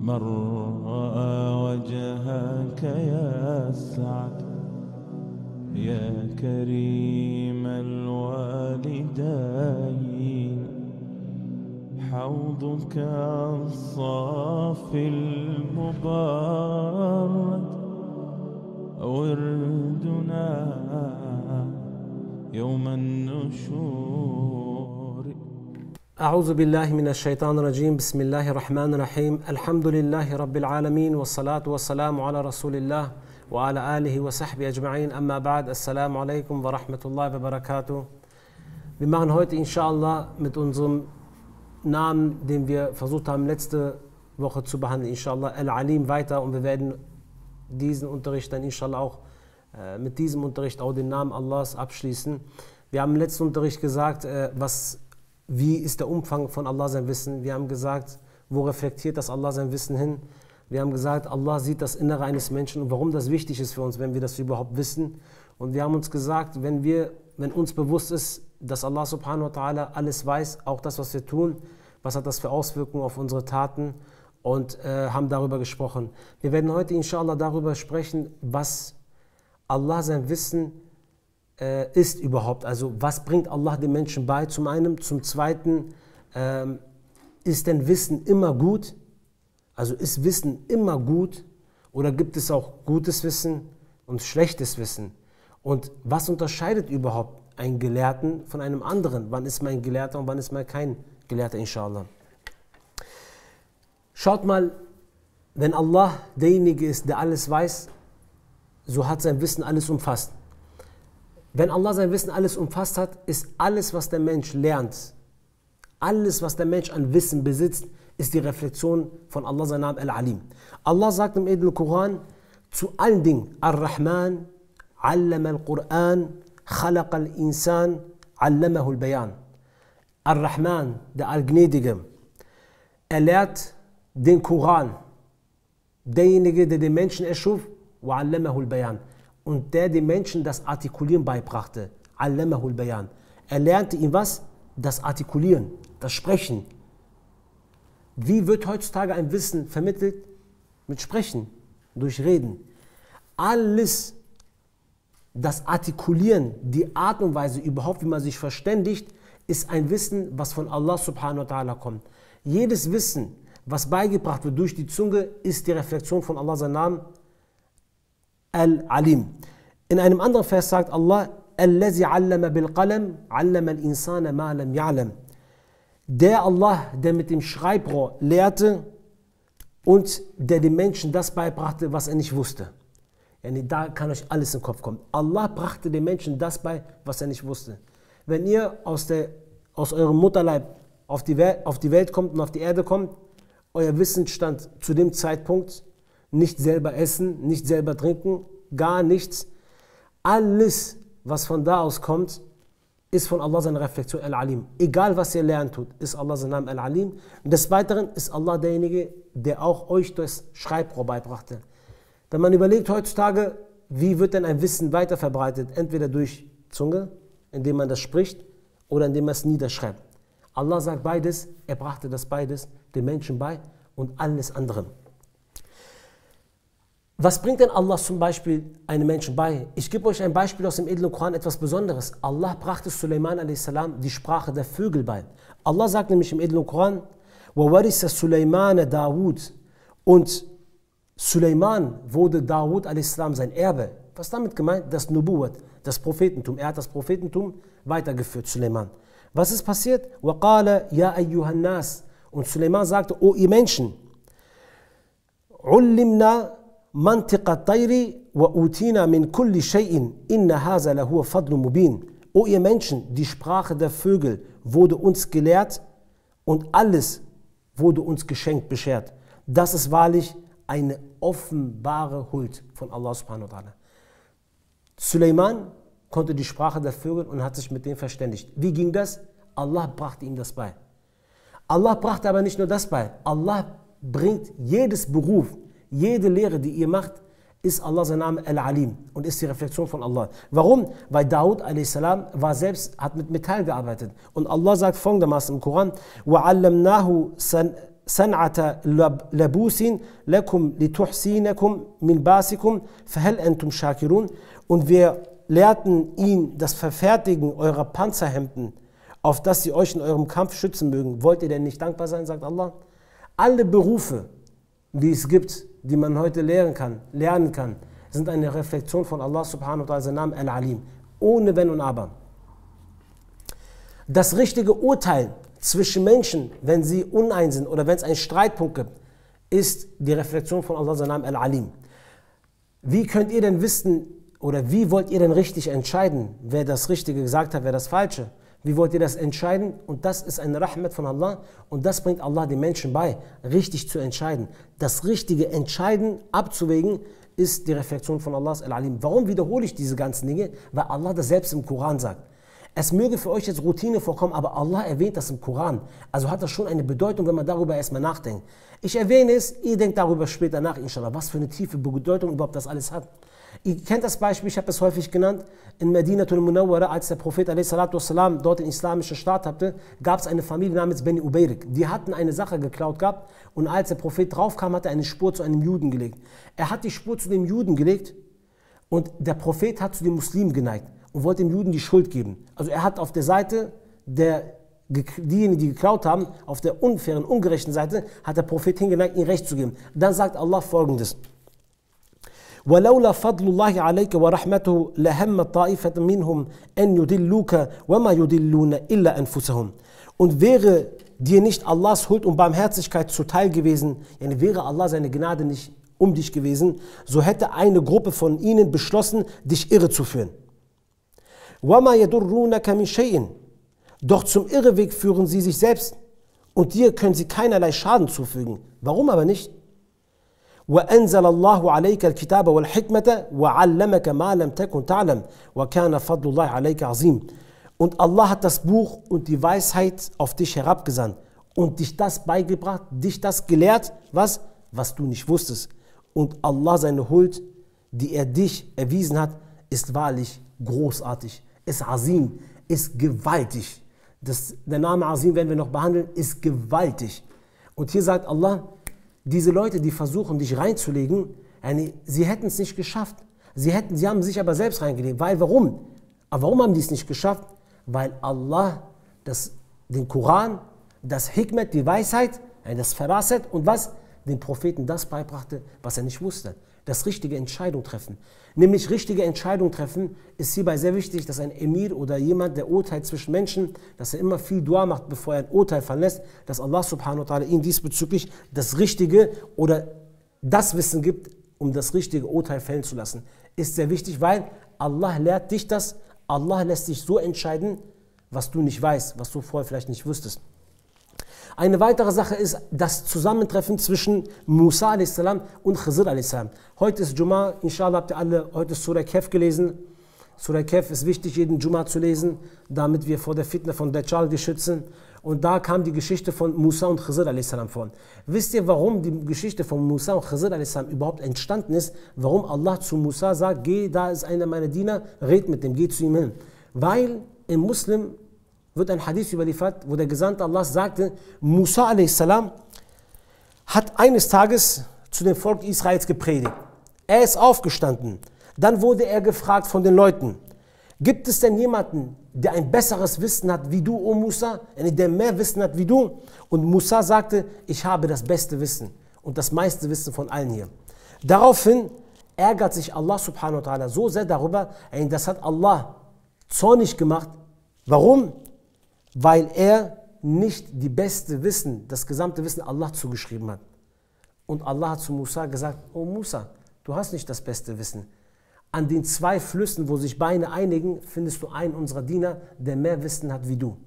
من رأى وجهك يسعد يا كريم الوالدين حوضك الصافي المبارد وردنا يوم النشور. أعوذ بالله من الشيطان الرجيم. بسم الله الرحمن الرحيم. الحمد لله رب العالمين والصلاة والسلام على رسول الله وعلى آله وصحبه أجمعين. أما بعد. Assalamu alaikum wa rahmatullahi wa barakatuh. Wir machen heute inshallah mit unserem Namen, den wir versucht haben letzte Woche zu behandeln, inshallah Al-Alim weiter, und wir werden diesen Unterricht dann inshallah auch mit diesem Unterricht auch den Namen Allahs abschließen. Wir haben im letzten Unterricht gesagt, wie ist der Umfang von Allah sein Wissen. Wir haben gesagt, wo reflektiert das Allah sein Wissen hin. Wir haben gesagt, Allah sieht das Innere eines Menschen und warum das wichtig ist für uns, wenn wir das überhaupt wissen. Und wir haben uns gesagt, wenn uns bewusst ist, dass Allah subhanahu wa ta'ala alles weiß, auch das, was wir tun, was hat das für Auswirkungen auf unsere Taten, und haben darüber gesprochen. Wir werden heute inshallah darüber sprechen, was Allah sein Wissen ist überhaupt. Also was bringt Allah den Menschen bei, zum einen. Zum zweiten, ist denn Wissen immer gut? Also ist Wissen immer gut, oder gibt es auch gutes Wissen und schlechtes Wissen? Und was unterscheidet überhaupt einen Gelehrten von einem anderen? Wann ist man ein Gelehrter und wann ist man kein Gelehrter, inshallah? Schaut mal, wenn Allah derjenige ist, der alles weiß, so hat sein Wissen alles umfasst. Wenn Allah sein Wissen alles umfasst hat, ist alles, was der Mensch lernt, alles, was der Mensch an Wissen besitzt, ist die Reflexion von Allah, sein Name Al-Alim. Allah sagt im edlen Koran zu allen Dingen: Ar-Rahman, Allama al-Quran, Khalaqa al-Insan, Allamahu al-Bayan. Ar-Rahman, der Allgnädige, er lehrt den Koran, derjenige, der den Menschen erschuf, wa Allamahu al-Bayan, und der den Menschen das Artikulieren beibrachte, Allamahu al-Bayan. Er lernte ihm was? Das Artikulieren, das Sprechen. Wie wird heutzutage ein Wissen vermittelt? Mit Sprechen, durch Reden. Alles, das Artikulieren, die Art und Weise überhaupt, wie man sich verständigt, ist ein Wissen, was von Allah subhanahu wa ta'ala kommt. Jedes Wissen, was beigebracht wird durch die Zunge, ist die Reflexion von Allah, sein Namen Al-Alim. In einem anderen Vers sagt Allah: Allazi allama bil qalam, allama al-insana ma lam ya'lam. Der Allah, der mit dem Schreibrohr lehrte und der dem Menschen das beibrachte, was er nicht wusste. Da kann euch alles in den Kopf kommen. Allah brachte dem Menschen das bei, was er nicht wusste. Wenn ihr aus eurem Mutterleib auf die Welt kommt und auf die Erde kommt, euer Wissensstand zu dem Zeitpunkt: nicht selber essen, nicht selber trinken, gar nichts. Alles, was von da aus kommt, ist von Allah seine Reflexion Al-Alim. Egal was ihr lernen tut, ist Allah sein Name Al-Alim. Und des Weiteren ist Allah derjenige, der auch euch das Schreibrohr beibrachte. Wenn man überlegt heutzutage, wie wird denn ein Wissen weiter verbreitet? Entweder durch Zunge, indem man das spricht, oder indem man es niederschreibt. Allah sagt beides, er brachte das beides den Menschen bei und alles andere. Was bringt denn Allah zum Beispiel einem Menschen bei? Ich gebe euch ein Beispiel aus dem edlen Koran, etwas Besonderes. Allah brachte Suleiman a.s. die Sprache der Vögel bei. Allah sagt nämlich im edlen Koran: وَوَرِثَ سُلَيْمَانَ دَاوُدَ. Und Suleiman wurde Dawud a.s. sein Erbe. Was damit gemeint? Das Nubuwat, das Prophetentum. Er hat das Prophetentum weitergeführt, Suleiman. Was ist passiert? وَقَالَ يَا أَيُّهَا النَّاسِ. Und Suleiman sagte: O ihr Menschen, عُلِّمْنَا منطق الطير وأوتينا من كل شيء إن هذا لهو فضل مبين. O ihr Menschen, die Sprache der Vögel wurde uns gelehrt und alles wurde uns geschenkt, beschert. Das ist wahrlich eine offenbare Huld von Allah subhanahu wa ta'ala. Suleiman konnte die Sprache der Vögel und hat sich mit denen verständigt. Wie ging das? Allah brachte ihm das bei. Allah brachte aber nicht nur das bei. Allah bringt jedes Beruf, jede Lehre, die ihr macht, ist Allah sein Name Al-Alim und ist die Reflexion von Allah. Warum? Weil Daud a.s. war selbst, hat mit Metall gearbeitet. Und Allah sagt folgendermaßen im Koran: وَعَلَّمْنَاهُ سَنْعَةَ لَبُوسٍ لَكُمْ لِتُحْسِينَكُمْ مِنْ بَاسِكُمْ فَهَلْ أَنْتُمْ شَاكِرُونَ. Und wir lehrten ihn das Verfertigen eurer Panzerhemden, auf dass sie euch in eurem Kampf schützen mögen. Wollt ihr denn nicht dankbar sein, sagt Allah? Alle Berufe, die es gibt, die man heute lernen kann, sind eine Reflexion von Allah subhanahu wa ta'ala, sein Name Al-Alim, ohne Wenn und Aber. Das richtige Urteil zwischen Menschen, wenn sie uneins sind oder wenn es einen Streitpunkt gibt, ist die Reflexion von Allah, sein Name Al-Alim. Wie könnt ihr denn wissen oder wie wollt ihr denn richtig entscheiden, wer das Richtige gesagt hat, wer das Falsche? Wie wollt ihr das entscheiden? Und das ist eine Rahmat von Allah und das bringt Allah den Menschen bei, richtig zu entscheiden. Das richtige Entscheiden abzuwägen ist die Reflexion von Allahs Al-Alim. Warum wiederhole ich diese ganzen Dinge? Weil Allah das selbst im Koran sagt. Es möge für euch jetzt Routine vorkommen, aber Allah erwähnt das im Koran. Also hat das schon eine Bedeutung, wenn man darüber erstmal nachdenkt. Ich erwähne es, ihr denkt darüber später nach, inshallah, was für eine tiefe Bedeutung überhaupt das alles hat. Ihr kennt das Beispiel, ich habe es häufig genannt, in Medinatul Munawwara, als der Prophet a.s. dort den islamischen Staat hatte, gab es eine Familie namens Beni Ubeirik. Die hatten eine Sache geklaut gehabt und als der Prophet draufkam, hat er eine Spur zu einem Juden gelegt. Er hat die Spur zu dem Juden gelegt und der Prophet hat zu den Muslimen geneigt und wollte dem Juden die Schuld geben. Also er hat auf der Seite diejenigen, die geklaut haben, auf der unfairen, ungerechten Seite, hat der Prophet hingeneigt, ihnen Recht zu geben. Dann sagt Allah Folgendes: وَلَوْلَا فَضْلُ اللَّهِ عَلَيْكَ وَرَحْمَتُهُ لَهَمَّ طَائِفَةٌ مِّنْهُمْ أَنْ يُضِلُّوكَ وَمَا يُضِلُّونَ إِلَّا أَنفُسَهُمْ. Und wäre dir nicht Allahs Huld und Barmherzigkeit zuteil gewesen, wäre Allah seine Gnade nicht um dich gewesen, so hätte eine Gruppe von ihnen beschlossen, dich irre zu führen. وَمَا يَضُرُّونَكَ مِنْ شَيْءٍ. Doch zum Irreweg führen sie sich selbst und dir können sie keinerlei Schaden zufügen. Warum aber nicht? وَأَنزَلَ اللَّهُ عَلَيْكَ الْكِتَابَ وَالْحِكْمَةَ وَعَلَّمَكَ مَا لَمْ تَكُنْ تَعْلَمْ وَكَانَ فَضْلُ اللَّهِ عَلَيْكَ عَظِيمٌ. Und Allah hat das Buch und die Weisheit auf dich herabgesandt und dich das beigebracht, dich das gelehrt, was du nicht wusstest. Und Allah seine Huld, die er dich erwiesen hat, ist wahrlich großartig, ist Azim, ist gewaltig. Der Name Azim werden wir noch behandeln, ist gewaltig. Und hier sagt Allah, diese Leute, die versuchen, dich reinzulegen, sie hätten es nicht geschafft. Sie haben sich aber selbst reingelegt. Weil, warum? Aber warum haben die es nicht geschafft? Weil Allah den Koran, das Hikmet, die Weisheit, das Faraset und was? Den Propheten das beibrachte, was er nicht wusste. Das richtige Entscheidung treffen. Nämlich richtige Entscheidung treffen ist hierbei sehr wichtig, dass ein Emir oder jemand, der urteilt zwischen Menschen, dass er immer viel Dua macht, bevor er ein Urteil verlässt, dass Allah subhanahu wa ta'ala ihm diesbezüglich das Richtige oder das Wissen gibt, um das richtige Urteil fällen zu lassen. Ist sehr wichtig, weil Allah lehrt dich das, Allah lässt dich so entscheiden, was du nicht weißt, was du vorher vielleicht nicht wusstest. Eine weitere Sache ist das Zusammentreffen zwischen Musa a.s. und Khizr a.s. Heute ist Jum'a, inshallah habt ihr alle heute Surah Kahf gelesen. Surah Kahf ist wichtig, jeden Jum'a zu lesen, damit wir vor der Fitna von Dajjal geschützt sind. Und da kam die Geschichte von Musa und Khizr a.s. vor. Wisst ihr, warum die Geschichte von Musa und Khizr a.s. überhaupt entstanden ist? Warum Allah zu Musa sagt, geh, da ist einer meiner Diener, red mit dem, geh zu ihm hin. Weil im Muslim wird ein Hadith überliefert, wo der Gesandte Allah sagte, Musa a.s. hat eines Tages zu dem Volk Israels gepredigt. Er ist aufgestanden. Dann wurde er gefragt von den Leuten, gibt es denn jemanden, der ein besseres Wissen hat wie du, O Musa, der mehr Wissen hat wie du? Und Musa sagte, ich habe das beste Wissen und das meiste Wissen von allen hier. Daraufhin ärgert sich Allah subhanahu wa ta'ala so sehr darüber, das hat Allah zornig gemacht. Warum? Weil er nicht die beste Wissen, das gesamte Wissen Allah zugeschrieben hat. Und Allah hat zu Musa gesagt, oh Musa, du hast nicht das beste Wissen. An den zwei Flüssen, wo sich Beine einigen, findest du einen unserer Diener, der mehr Wissen hat wie du.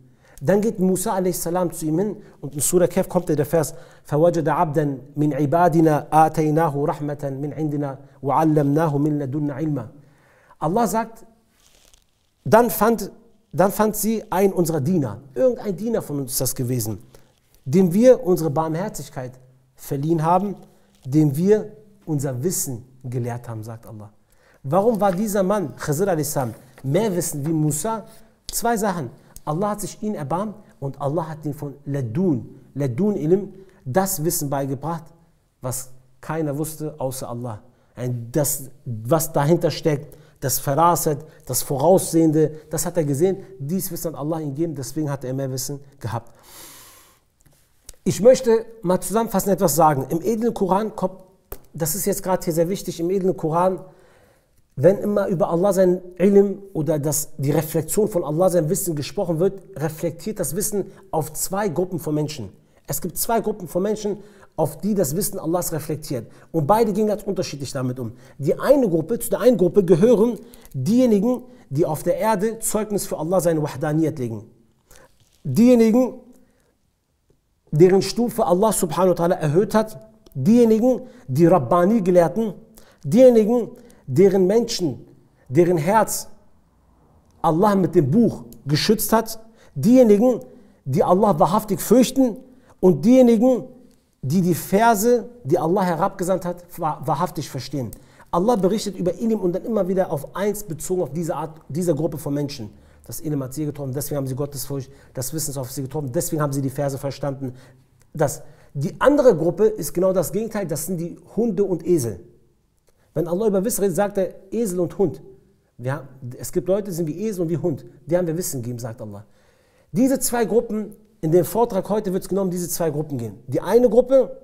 Dann geht Musa a.s. zu ihm hin und in Surah Kahf kommt der Vers فَوَجَدَ عَبْدًا مِنْ عِبَادِنَا آتَيْنَاهُ رَحْمَةً مِنْ عِنْدِنَا وَعَلَّمْنَاهُ مِنْ لَدُنَّ عِلْمًا. Allah sagt, dann fand sie einen unserer Diener, irgendein Diener von uns ist das gewesen, dem wir unsere Barmherzigkeit verliehen haben, dem wir unser Wissen gelehrt haben, sagt Allah. Warum war dieser Mann, Khizr a.s., mehr Wissen wie Musa? Zwei Sachen. Allah hat sich ihn erbarmt und Allah hat ihn von Ladun Ilm, das Wissen beigebracht, was keiner wusste außer Allah. Das, was dahinter steckt, das Faraset, das Voraussehende, das hat er gesehen. Dies Wissen hat Allah ihm gegeben, deswegen hat er mehr Wissen gehabt. Ich möchte mal zusammenfassend etwas sagen. Im edlen Koran kommt, das ist jetzt gerade hier sehr wichtig, im edlen Koran, wenn immer über Allah sein Ilm oder die Reflexion von Allah sein Wissen gesprochen wird, reflektiert das Wissen auf zwei Gruppen von Menschen. Es gibt zwei Gruppen von Menschen, auf die das Wissen Allahs reflektiert. Und beide gehen ganz unterschiedlich damit um. Zu der einen Gruppe gehören diejenigen, die auf der Erde Zeugnis für Allah seine Wahdaniyat legen. Diejenigen, deren Stufe Allah subhanahu wa ta'ala erhöht hat. Diejenigen, die Rabbani-Gelehrten. Diejenigen, deren Menschen, deren Herz Allah mit dem Buch geschützt hat. Diejenigen, die Allah wahrhaftig fürchten. Und diejenigen, die die Verse, die Allah herabgesandt hat, wahrhaftig verstehen. Allah berichtet über Ilm und dann immer wieder auf eins bezogen, auf diese Gruppe von Menschen. Das Ilm hat sie getroffen, deswegen haben sie Gottesfurcht, das Wissen ist auf sie getroffen, deswegen haben sie die Verse verstanden. Die andere Gruppe ist genau das Gegenteil, das sind die Hunde und Esel. Wenn Allah über Wissen redet, sagt er Esel und Hund. Es gibt Leute, die sind wie Esel und wie Hund. Die haben wir Wissen gegeben, sagt Allah. Diese zwei Gruppen, in dem Vortrag heute wird es genau um diese zwei Gruppen gehen. Die eine Gruppe,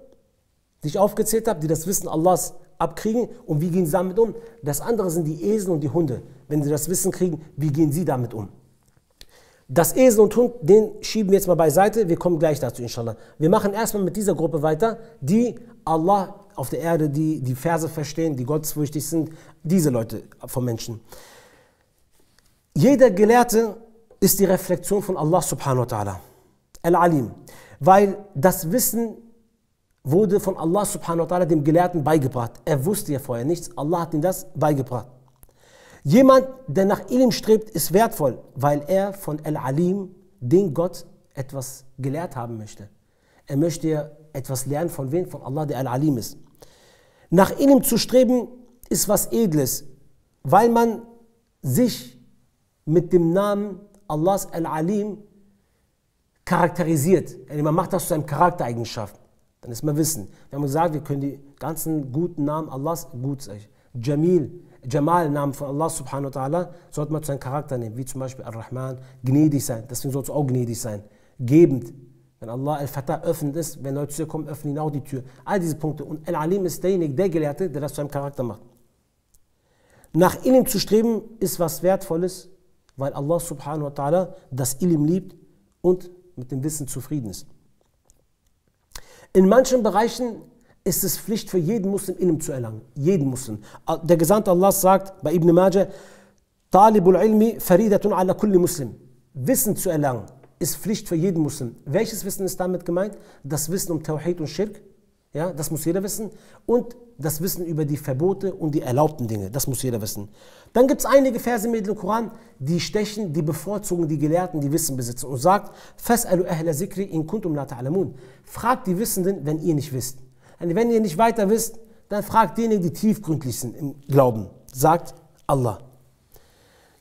die ich aufgezählt habe, die das Wissen Allahs abkriegen und wie gehen sie damit um. Das andere sind die Esel und die Hunde. Wenn sie das Wissen kriegen, wie gehen sie damit um. Das Esel und Hund, den schieben wir jetzt mal beiseite. Wir kommen gleich dazu, inshallah. Wir machen erstmal mit dieser Gruppe weiter, die Allah auf der Erde, die Verse verstehen, die gottesfürchtig sind. Diese Leute von Menschen. Jeder Gelehrte ist die Reflexion von Allah subhanahu wa ta'ala. Al-Alim. Weil das Wissen wurde von Allah subhanahu wa ta'ala dem Gelehrten beigebracht. Er wusste ja vorher nichts, Allah hat ihm das beigebracht. Jemand, der nach Ilm strebt, ist wertvoll, weil er von Al-Alim, den Gott, etwas gelehrt haben möchte. Er möchte ja etwas lernen von wem? Von Allah, der Al-Alim ist. Nach Ilm zu streben, ist was Edles, weil man sich mit dem Namen Allahs Al-Alim charakterisiert. Man macht das zu einem Charaktereigenschaft. Dann ist man Wissen. Wir haben gesagt, wir können die ganzen guten Namen Allahs, Jamal, Namen von Allah subhanahu wa ta'ala, sollte man zu einem Charakter nehmen, wie zum Beispiel Ar-Rahman, gnädig sein. Deswegen sollst du auch gnädig sein. Gebend. Wenn Allah Al-Fatah öffnet ist, wenn Leute zu dir kommen, öffnen ihnen auch die Tür. All diese Punkte. Und Al-Alim ist derjenige, der Gelehrte, der das zu einem Charakter macht. Nach Ilm zu streben, ist was Wertvolles, weil Allah subhanahu wa ta'ala das Ilm liebt und mit dem Wissen zufrieden ist. In manchen Bereichen ist es Pflicht für jeden Muslim, Ilm zu erlangen. Jeden Muslim. Der Gesandte Allah sagt bei Ibn Majah, Talibul ilmi faridatun ala kulli Muslim. Wissen zu erlangen ist Pflicht für jeden Muslim. Welches Wissen ist damit gemeint? Das Wissen um Tawhid und Schirk. Ja, das muss jeder wissen. Und das Wissen über die Verbote und die erlaubten Dinge. Das muss jeder wissen. Dann gibt es einige Verse im Koran, die stechen, die bevorzugen die Gelehrten, die Wissen besitzen. Und sagt, Fas'alu ahla zikri in kuntum la ta'lamun. Fragt die Wissenden, wenn ihr nicht wisst. Und wenn ihr nicht weiter wisst, dann fragt diejenigen, die tiefgründlich sind im Glauben. Sagt Allah.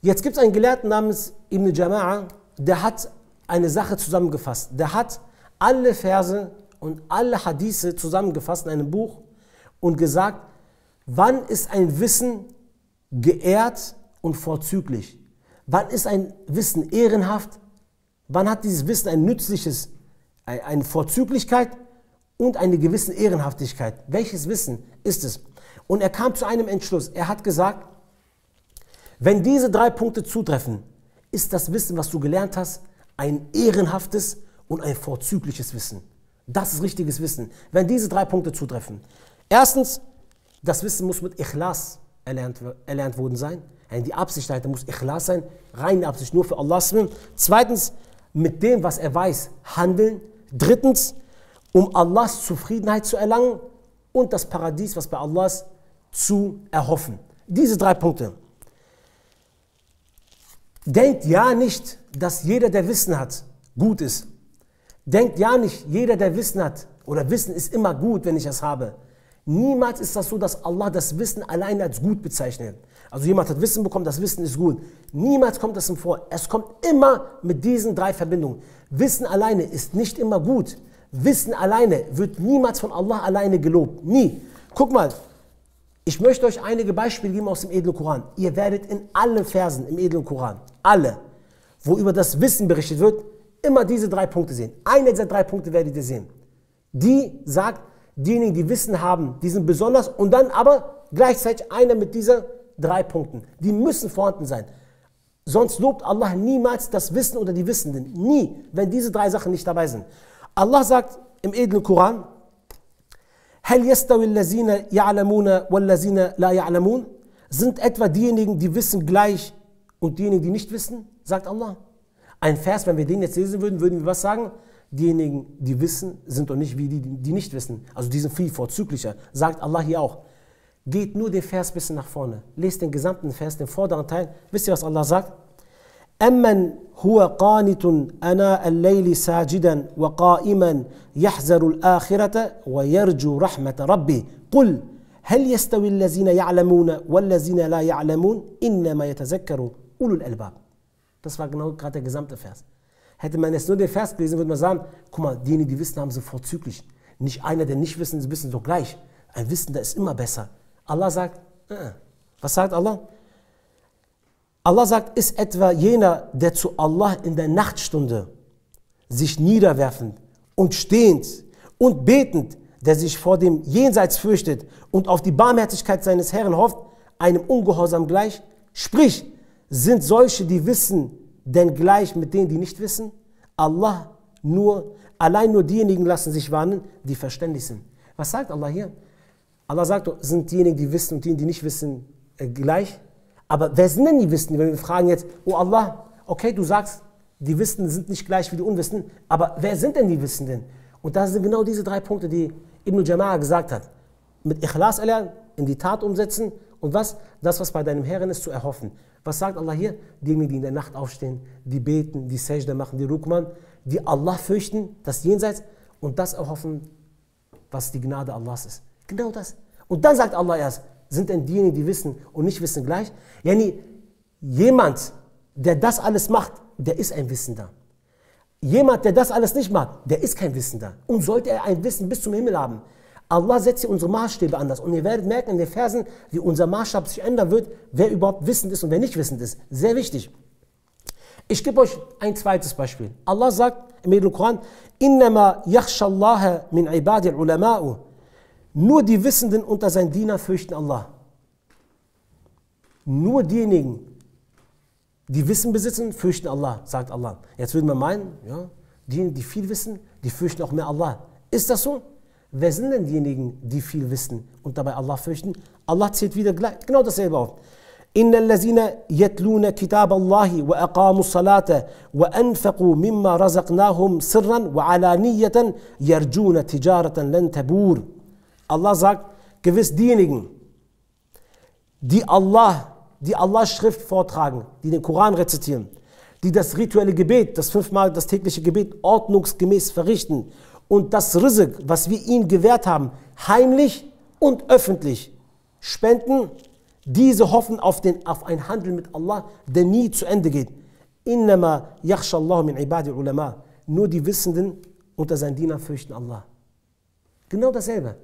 Jetzt gibt es einen Gelehrten namens Ibn Jama'a, der hat eine Sache zusammengefasst. Der hat alle Verse und alle Hadithe zusammengefasst in einem Buch und gesagt, wann ist ein Wissen geehrt und vorzüglich? Wann ist ein Wissen ehrenhaft? Wann hat dieses Wissen ein nützliches, eine Vorzüglichkeit und eine gewisse Ehrenhaftigkeit? Welches Wissen ist es? Und er kam zu einem Entschluss. Er hat gesagt, wenn diese 3 Punkte zutreffen, ist das Wissen, was du gelernt hast, ein ehrenhaftes und ein vorzügliches Wissen. Das ist richtiges Wissen, wenn diese 3 Punkte zutreffen. Erstens, das Wissen muss mit Ikhlas erlernt worden sein. Die Absicht dahinter muss Ikhlas sein, reine Absicht, nur für Allah. Zweitens, mit dem, was er weiß, handeln. Drittens, um Allahs Zufriedenheit zu erlangen und das Paradies, was bei Allah ist, zu erhoffen. Diese 3 Punkte. Denkt ja nicht, dass jeder, der Wissen hat, gut ist. Denkt ja nicht, jeder, der Wissen hat, oder Wissen ist immer gut, wenn ich es habe. Niemals ist das so, dass Allah das Wissen alleine als gut bezeichnet. Also jemand hat Wissen bekommen, das Wissen ist gut. Niemals kommt das ihm vor. Es kommt immer mit diesen drei Verbindungen. Wissen alleine ist nicht immer gut. Wissen alleine wird niemals von Allah alleine gelobt. Nie. Guck mal, ich möchte euch einige Beispiele geben aus dem edlen Koran. Ihr werdet in allen Versen im edlen Koran, alle, wo über das Wissen berichtet wird, immer diese drei Punkte sehen. Eine dieser drei Punkte werdet ihr sehen. Die sagt, diejenigen, die Wissen haben, die sind besonders, und dann aber gleichzeitig einer mit diesen drei Punkten. Die müssen vorhanden sein. Sonst lobt Allah niemals das Wissen oder die Wissenden. Nie, wenn diese drei Sachen nicht dabei sind. Allah sagt im edlen Koran, هل يستوي الذين يعلمون والذين لا يعلمون? Sind etwa diejenigen, die wissen, gleich und diejenigen, die nicht wissen? Sagt Allah. Ein Vers, wenn wir den jetzt lesen würden, würden wir was sagen? Diejenigen, die wissen, sind doch nicht wie die, die nicht wissen. Also die sind viel vorzüglicher. Sagt Allah hier auch. Geht nur den Vers ein bisschen nach vorne. Lest den gesamten Vers, den vorderen Teil. Wisst ihr, was Allah sagt? أَمَّنْ هُوَ قَانِتٌ أَنَاءَ اللَّيْلِ سَاجِدًا وَقَائِمًا يَحْذَرُ الْآخِرَةَ وَيَرْجُو رَحْمَةَ رَبِّهِ قُلْ هَلْ يَسْتَوِي الَّذِينَ يَعْلَمُونَ وَالَّذِينَ لَا يَعْلَمُونَ إِنَّمَا يَتَذَكَّرُ أُولُو الْأَلْبَابِ. Das war genau gerade der gesamte Vers. Hätte man jetzt nur den Vers gelesen, würde man sagen, guck mal, diejenigen, die wissen, haben sie vorzüglich. Nicht einer, der nicht wissen, sie wissen doch gleich. Ein Wissender ist immer besser. Allah sagt, was sagt Allah? Allah sagt, ist etwa jener, der zu Allah in der Nachtstunde sich niederwerfend und stehend und betend, der sich vor dem Jenseits fürchtet und auf die Barmherzigkeit seines Herrn hofft, einem Ungehorsam gleich? Sprich, sind solche, die wissen, denn gleich mit denen, die nicht wissen? Allein nur diejenigen lassen sich warnen, die verständig sind. Was sagt Allah hier? Allah sagt, sind diejenigen, die wissen und diejenigen, die nicht wissen, gleich? Aber wer sind denn die Wissenden? Wenn wir fragen jetzt, oh Allah, okay, du sagst, die Wissenden sind nicht gleich wie die Unwissenden, aber wer sind denn die Wissenden? Und das sind genau diese drei Punkte, die Ibn Jama'a gesagt hat. Mit Ikhlas erlernen, in die Tat umsetzen und was? Das, was bei deinem Herrn ist, zu erhoffen. Was sagt Allah hier? Diejenigen, die in der Nacht aufstehen, die beten, die Sajda machen, die Rukman, die Allah fürchten, das Jenseits, und das erhoffen, was die Gnade Allahs ist. Genau das. Und dann sagt Allah erst, sind denn diejenigen, die wissen und nicht wissen gleich? Yani, jemand, der das alles macht, der ist ein Wissender. Jemand, der das alles nicht macht, der ist kein Wissender. Und sollte er ein Wissen bis zum Himmel haben. Allah setzt hier unsere Maßstäbe anders. Und ihr werdet merken in den Versen, wie unser Maßstab sich ändern wird, wer überhaupt wissend ist und wer nicht wissend ist. Sehr wichtig. Ich gebe euch ein zweites Beispiel. Allah sagt im edlen Koran, إِنَّمَا يَخْشَ اللَّهَ مِنْ عِبَادِ الْعُلَمَاءُ. Nur die Wissenden unter seinen Dienern fürchten Allah. Nur diejenigen, die Wissen besitzen, fürchten Allah, sagt Allah. Jetzt würden wir meinen, ja, diejenigen, die viel wissen, die fürchten auch mehr Allah. Ist das so? Wer sind denn diejenigen, die viel wissen und dabei Allah fürchten? Allah zählt wieder genau dasselbe auf. إِنَّ الَّذِينَ يَتْلُونَ كِتَابَ اللَّهِ وَأَقَامُوا الصَّلَاةَ وَأَنْفَقُوا مِمَّا رَزَقْنَاهُمْ سِرًّا وَعَلَانِيَّةً يَرْجُونَ تِجَارَةً لَنْ تَبُورَ. Allah sagt, gewiss diejenigen, die Allah Schrift vortragen, die den Koran rezitieren, die das rituelle Gebet, das 5-mal das tägliche Gebet ordnungsgemäß verrichten und das Rizq, was wir ihnen gewährt haben, heimlich und öffentlich spenden, diese hoffen auf ein Handel mit Allah, der nie zu Ende geht. Innama yakhsha Allah min ibadi ulama. Nur die Wissenden unter seinen Dienern fürchten Allah. Genau dasselbe.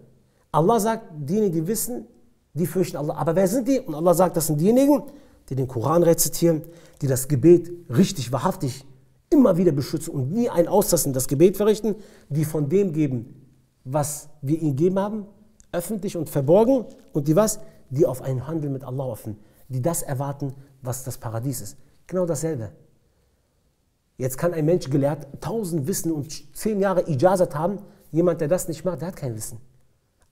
Allah sagt, diejenigen, die wissen, die fürchten Allah. Aber wer sind die? Und Allah sagt, das sind diejenigen, die den Koran rezitieren, die das Gebet richtig, wahrhaftig immer wieder beschützen und nie ein Auslassen das Gebet verrichten, die von dem geben, was wir ihnen gegeben haben, öffentlich und verborgen, und die was? Die auf einen Handel mit Allah hoffen, die das erwarten, was das Paradies ist. Genau dasselbe. Jetzt kann ein Mensch gelehrt 1000 Wissen und 10 Jahre Ijazat haben. Jemand, der das nicht macht, der hat kein Wissen.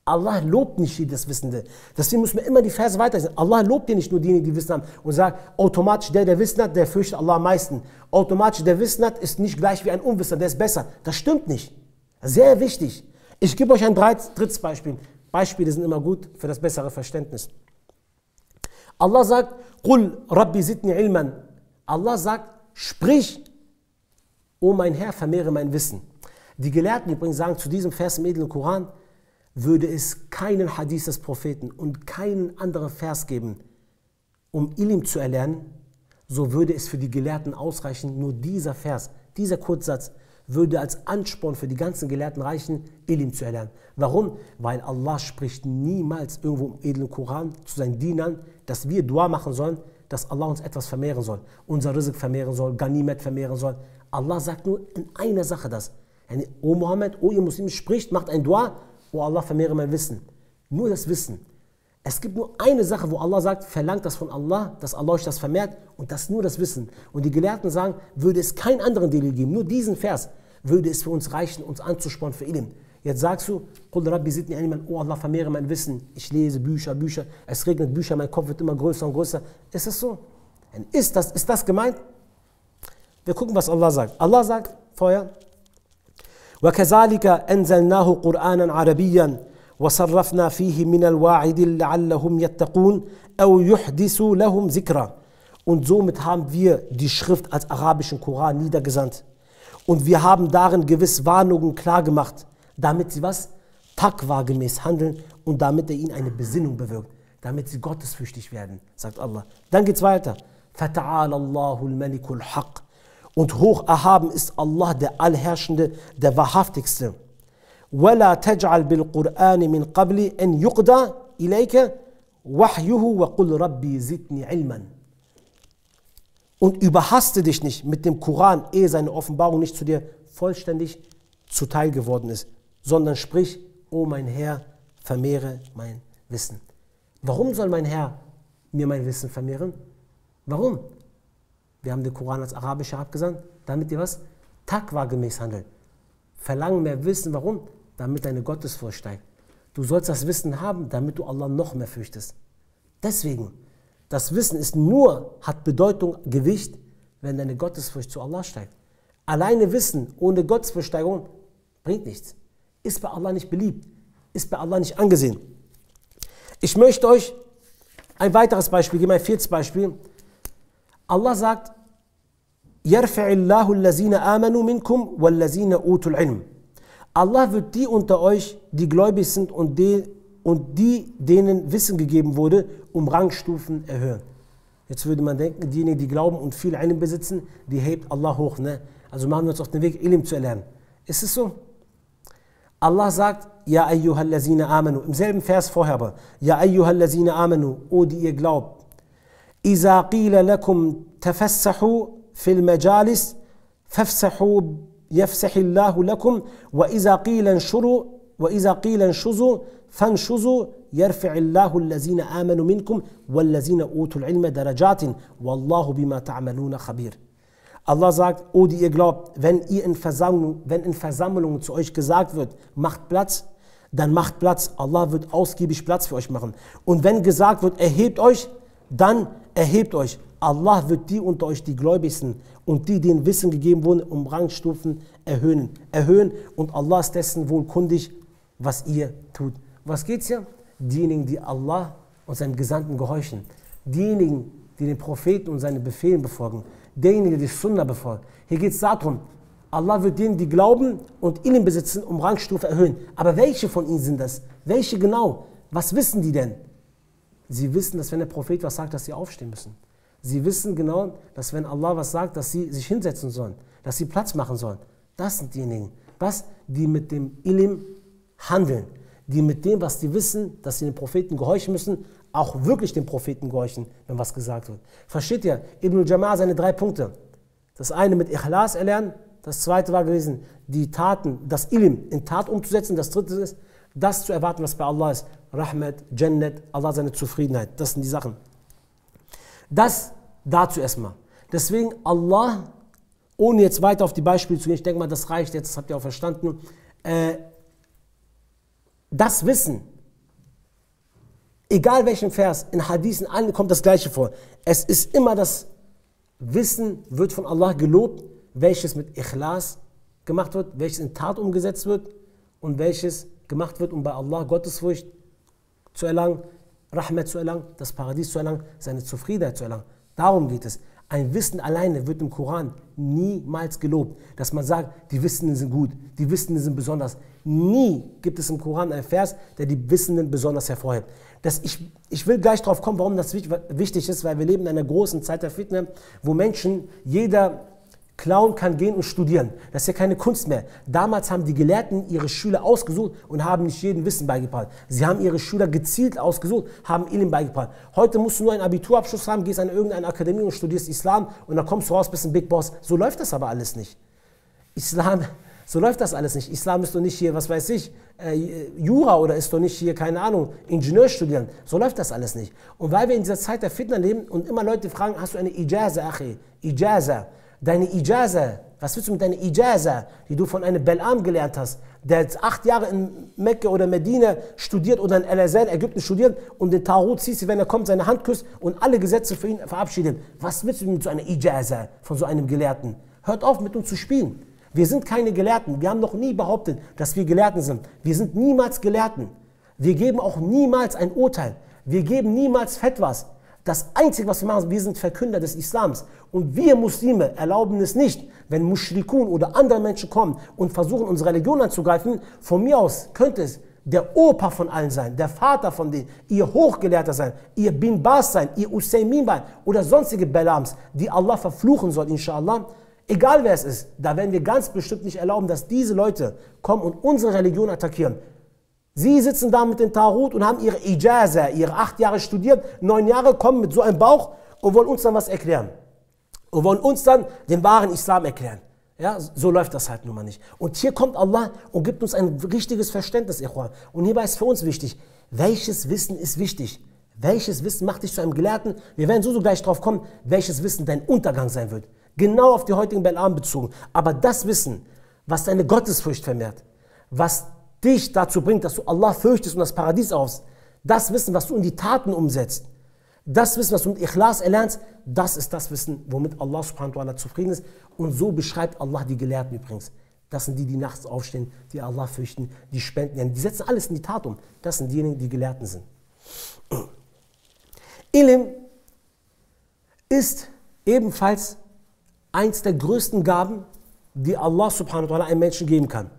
Allah lobt nicht jedes Wissende. Deswegen müssen wir immer die Verse weiterlesen. Allah lobt dir nicht nur diejenigen, die Wissen haben, und sagt, automatisch der Wissen hat, der fürchtet Allah am meisten. Automatisch der Wissen hat, ist nicht gleich wie ein Unwissender, der ist besser. Das stimmt nicht. Sehr wichtig. Ich gebe euch ein drittes Beispiel. Beispiele sind immer gut für das bessere Verständnis. Allah sagt, Qul Rabbi zidni ilman. Allah sagt, sprich, o mein Herr, vermehre mein Wissen. Die Gelehrten übrigens sagen zu diesem Vers im edlen Koran, würde es keinen Hadith des Propheten und keinen anderen Vers geben, um Ilm zu erlernen, so würde es für die Gelehrten ausreichen, nur dieser Vers, dieser Kurzsatz, würde als Ansporn für die ganzen Gelehrten reichen, Ilm zu erlernen. Warum? Weil Allah spricht niemals irgendwo im edlen Koran zu seinen Dienern, dass wir Dua machen sollen, dass Allah uns etwas vermehren soll, unser Rizq vermehren soll, Ganimet vermehren soll. Allah sagt nur in einer Sache das. O Mohammed, o ihr Muslimen, spricht, macht ein Dua, o Allah vermehre mein Wissen. Nur das Wissen. Es gibt nur eine Sache, wo Allah sagt, verlangt das von Allah, dass Allah euch das vermehrt, und das ist nur das Wissen. Und die Gelehrten sagen, würde es keinen anderen Delil geben, nur diesen Vers, würde es für uns reichen, uns anzuspornen für Ilm. Jetzt sagst du, Qul Rabbi zidni ilman, oh Allah, vermehre mein Wissen. Ich lese Bücher, es regnet Bücher, mein Kopf wird immer größer und größer. Ist es so? Ist das gemeint? Wir gucken, was Allah sagt. Allah sagt vorher, وَكَذَلِكَ أَنزَلْنَاهُ قُرْآنًا عَرَبِيًّا وَصَرَّفْنَا فِيهِ مِنَ الْوَاعِدِ لَعَلَّهُمْ يَتَّقُونَ أَوْ يُحْدِثُوا لَهُمْ ذِكْرًا. Und somit haben wir die Schrift als arabischen Koran niedergesandt. Und wir haben darin gewiss Warnungen klargemacht, damit sie was? Taqwa gemäß handeln und damit er ihnen eine Besinnung bewirkt, damit sie gottesfürchtig werden, sagt Allah. Dann geht's weiter. فَتَعَالَ اللَّهُ الْمَلِكُ الْحَقِّ. Und hoch erhaben ist Allah, der Allherrschende, der Wahrhaftigste. وَلَا تَجْعَلْ بِالْقُرْآنِ مِنْ قَبْلِ أَنْ يُقْدَى إِلَيْكَ وَحْيُهُ وَقُلْ رَبِّي زِدْنِي عِلْمًا. Und überhaste dich nicht mit dem Koran, ehe seine Offenbarung nicht zu dir vollständig zuteil geworden ist, sondern sprich, o mein Herr, vermehre mein Wissen. Warum soll mein Herr mir mein Wissen vermehren? Warum? Wir haben den Koran als arabischer abgesandt, damit ihr was? Taqwa gemäß handelt. Verlangen mehr Wissen, warum? Damit deine Gottesfurcht steigt. Du sollst das Wissen haben, damit du Allah noch mehr fürchtest. Deswegen, das Wissen hat Bedeutung, Gewicht, wenn deine Gottesfurcht zu Allah steigt. Alleine Wissen ohne Gottesfurchtsteigerung bringt nichts. Ist bei Allah nicht beliebt, ist bei Allah nicht angesehen. Ich möchte euch ein weiteres Beispiel geben, ein viertes Beispiel. Allah sagt, يَرْفَعِ اللَّهُ الَّذِينَ آمَنُوا مِنْكُمْ وَالَّذِينَ أُوتُوا الْعِلْمِ. Allah wird die unter euch, die gläubig sind und die, denen Wissen gegeben wurde, um Rangstufen erhöhen. Jetzt würde man denken, diejenigen, die glauben und viel Ilm besitzen, die hebt Allah hoch. Ne? Also machen wir uns auf den Weg, Ilm zu erlernen. Ist es so? Allah sagt, Ja ayyuhallazina amanu, im selben Vers vorher aber, Ja ayyuhallazina amanu, o die ihr glaubt, Iza qila lakum tafassahu fil majalis, fafsahu yafsahillahu lakum, wa iza qila nshuzu, fanshuzu, yarfi'illahu allazina amanu minkum, wallazina utul ilma darajatin, wallahu bima ta'maluna khabir. Allah sagt, o die ihr glaubt, wenn in Versammlungen zu euch gesagt wird, macht Platz, dann macht Platz. Allah wird ausgiebig Platz für euch machen. Und wenn gesagt wird, erhebt euch, dann erhebt euch. Allah wird die unter euch, die Gläubigsten und die, denen Wissen gegeben wurden, um Rangstufen erhöhen. Und Allah ist dessen wohl kundig, was ihr tut. Was geht's hier? Diejenigen, die Allah und seinem Gesandten gehorchen. Diejenigen, die den Propheten und seine Befehle befolgen. Derjenige, der die Sunna befolgt. Hier geht es darum, Allah wird denen, die glauben und Ilm besitzen, um Rangstufe erhöhen. Aber welche von ihnen sind das? Welche genau? Was wissen die denn? Sie wissen, dass wenn der Prophet was sagt, dass sie aufstehen müssen. Sie wissen genau, dass wenn Allah was sagt, dass sie sich hinsetzen sollen, dass sie Platz machen sollen. Das sind diejenigen, die mit dem Ilm handeln. Die mit dem, was sie wissen, dass sie den Propheten gehorchen müssen, auch wirklich dem Propheten gehorchen, wenn was gesagt wird. Versteht ihr? Ibn al-Jama'a seine 3 Punkte. Das eine mit Ikhlas erlernen, das zweite war gewesen, die Taten, das Ilm in Tat umzusetzen, das dritte ist, das zu erwarten, was bei Allah ist. Rahmat, Jannat, Allah seine Zufriedenheit, das sind die Sachen. Das dazu erstmal. Deswegen Allah, ohne jetzt weiter auf die Beispiele zu gehen, ich denke mal, das reicht jetzt, das habt ihr auch verstanden, das Wissen, egal welchen Vers, in Hadithen, allen kommt das Gleiche vor. Es ist immer das Wissen, wird von Allah gelobt, welches mit Ikhlas gemacht wird, welches in Tat umgesetzt wird und welches gemacht wird, um bei Allah Gottesfurcht zu erlangen, Rahmat zu erlangen, das Paradies zu erlangen, seine Zufriedenheit zu erlangen. Darum geht es. Ein Wissen alleine wird im Koran niemals gelobt, dass man sagt, die Wissenden sind gut, die Wissenden sind besonders. Nie gibt es im Koran einen Vers, der die Wissenden besonders hervorhebt. Ich will gleich darauf kommen, warum das wichtig ist, weil wir leben in einer großen Zeit der Fitna, wo Menschen, jeder Clown kann gehen und studieren. Das ist ja keine Kunst mehr. Damals haben die Gelehrten ihre Schüler ausgesucht und haben nicht jedem Wissen beigebracht. Sie haben ihre Schüler gezielt ausgesucht, haben ihnen beigebracht. Heute musst du nur einen Abiturabschluss haben, gehst an irgendeine Akademie und studierst Islam und dann kommst du raus, bist ein Big Boss. So läuft das aber alles nicht. So läuft das alles nicht. Islam ist doch nicht hier, was weiß ich, Jura oder ist doch nicht hier, keine Ahnung, Ingenieur studieren. So läuft das alles nicht. Und weil wir in dieser Zeit der Fitna leben und immer Leute fragen, hast du eine Ijaza, Achi? Ijaza. Deine Ijaza, was willst du mit deiner Ijaza, die du von einem Belam gelernt hast, der jetzt 8 Jahre in Mekka oder Medina studiert oder in Al-Azhar, Ägypten studiert und den Tarot Sisi, wenn er kommt, seine Hand küsst und alle Gesetze für ihn verabschiedet. Was willst du mit so einer Ijaza von so einem Gelehrten? Hört auf, mit uns zu spielen. Wir sind keine Gelehrten. Wir haben noch nie behauptet, dass wir Gelehrten sind. Wir sind niemals Gelehrten. Wir geben auch niemals ein Urteil. Wir geben niemals Fetwas. Das Einzige, was wir machen, wir sind Verkünder des Islams. Und wir Muslime erlauben es nicht, wenn Mushrikun oder andere Menschen kommen und versuchen, unsere Religion anzugreifen. Von mir aus könnte es der Opa von allen sein, der Vater von denen, ihr Hochgelehrter sein, ihr Bin Bas sein, ihr Usaymin sein oder sonstige Belams, die Allah verfluchen soll, inshallah. Egal wer es ist, da werden wir ganz bestimmt nicht erlauben, dass diese Leute kommen und unsere Religion attackieren. Sie sitzen da mit dem Tarot und haben ihre Ijaza, ihre 8 Jahre studiert, 9 Jahre, kommen mit so einem Bauch und wollen uns dann was erklären. Und wollen uns dann den wahren Islam erklären. Ja, so läuft das halt nun mal nicht. Und hier kommt Allah und gibt uns ein richtiges Verständnis, Ikhwan. Und hierbei ist für uns wichtig, welches Wissen ist wichtig? Welches Wissen macht dich zu einem Gelehrten? Wir werden so gleich drauf kommen, welches Wissen dein Untergang sein wird. Genau auf die heutigen Belam bezogen. Aber das Wissen, was deine Gottesfurcht vermehrt, was dich dazu bringt, dass du Allah fürchtest und das Paradies aufs, das Wissen, was du in die Taten umsetzt, das Wissen, was du mit Ikhlas erlernst, das ist das Wissen, womit Allah subhanahu wa ta'ala zufrieden ist. Und so beschreibt Allah die Gelehrten übrigens. Das sind die, die nachts aufstehen, die Allah fürchten, die spenden, die setzen alles in die Tat um. Das sind diejenigen, die Gelehrten sind. Ilm ist ebenfalls eins der größten Gaben, die Allah subhanahu wa ta'ala einem Menschen geben kann.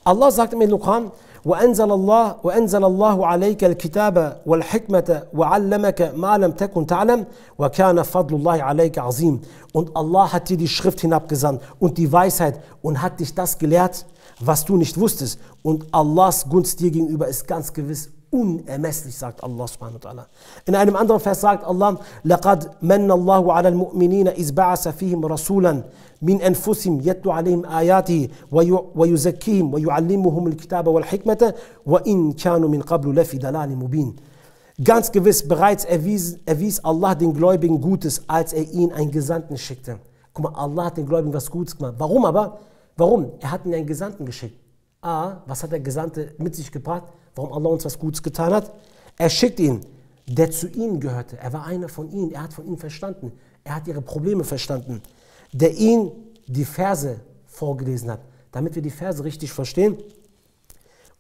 Allah sagt im Koran, وَأَنزَلَ اللَّهُ عَلَيْكَ الْكِتَابَ وَالْحِكْمَةَ وَعَلَّمَكَ مَا لَمْ تَكُنْ تَعْلَمْ وَكَانَ فَضْلُ اللَّهِ عَلَيْكَ عَظِيمٌ. Und Allah hat dir die Schrift hinabgesandt und die Weisheit und hat dich das gelehrt, was du nicht wusstest. Und Allahs Gunst dir gegenüber ist ganz gewiss unermesslich, sagt Allah subhanahu wa ta'ala. In einem anderen Vers sagt Allah, لَقَدْ مَنَّ اللَّهُ عَلَى الْمُؤْمِنِينَ إِذْ بَعَثَ فِيهِمْ رَسُولًا مِنْ أَنْفُسِهِمْ يَتْلُو عَلَيْهِمْ آيَاتِهِ وَيُزَكِّيهِمْ وَيُعَلِّمُهُمُ الْكِتَابَ وَالْحِكْمَةَ وَإِنْ كَانُوا مِنْ قَبْلُ لَفِي ضَلَالٍ مُبِينٍ. Ganz gewiss, bereits erwies Allah den Gläubigen Gutes, als er ihnen einen Gesandten schickte. Guck mal, Allah hat den Gläubigen was Gutes gemacht. Warum aber? Warum? Er hat ihnen einen Gesandten geschickt. Was hat der Gesandte mit sich gebracht? Warum Allah uns was Gutes getan hat? Er schickt ihn, der zu ihnen gehörte. Er war einer von ihnen. Er hat von ihnen verstanden. Er hat ihre Probleme verstanden. Der ihnen die Verse vorgelesen hat, damit wir die Verse richtig verstehen.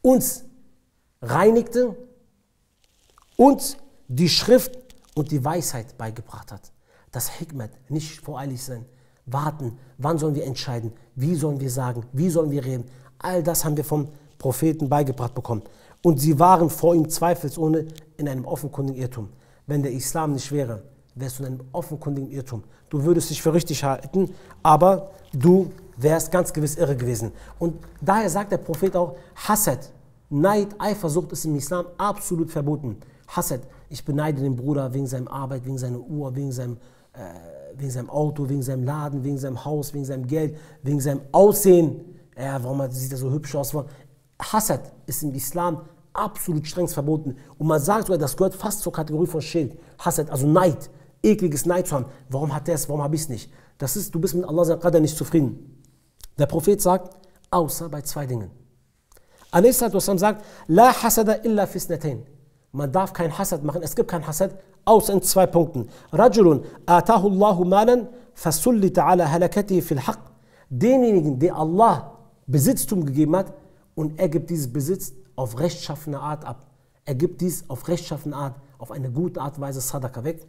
Uns reinigte und die Schrift und die Weisheit beigebracht hat. Das Hikmat, nicht voreilig sein, warten, wann sollen wir entscheiden, wie sollen wir sagen, wie sollen wir reden. All das haben wir vom Propheten beigebracht bekommen. Und sie waren vor ihm zweifelsohne in einem offenkundigen Irrtum. Wenn der Islam nicht wäre, wärst du in einem offenkundigen Irrtum. Du würdest dich für richtig halten, aber du wärst ganz gewiss irre gewesen. Und daher sagt der Prophet auch, Hasad, Neid, Eifersucht ist im Islam absolut verboten. Hasad, ich beneide den Bruder wegen seiner Arbeit, wegen seiner Uhr, wegen seinem Auto, wegen seinem Laden, wegen seinem Haus, wegen seinem Geld, wegen seinem Aussehen. Ja, warum sieht er so hübsch aus? Hasad ist im Islam absolut strengst verboten. Und man sagt sogar, das gehört fast zur Kategorie von Schirk. Hasad, also Neid, ekliges Neid zu haben. Warum hat er es, warum habe ich es nicht? Das ist, du bist mit Allah gerade nicht zufrieden. Der Prophet sagt, außer bei 2 Dingen. A.s. sagt, La hasada illa fisnatain. Man darf kein Hasad machen, es gibt kein Hasad, außer in 2 Punkten. Rajulun atahu Allahu malan fasullita ala halakatihi fil haqq. Denjenigen, der Allah Besitztum gegeben hat und er gibt dieses Besitz auf rechtschaffene Art ab. Er gibt dies auf rechtschaffene Art, auf eine gute Art und Weise Sadaqa weg.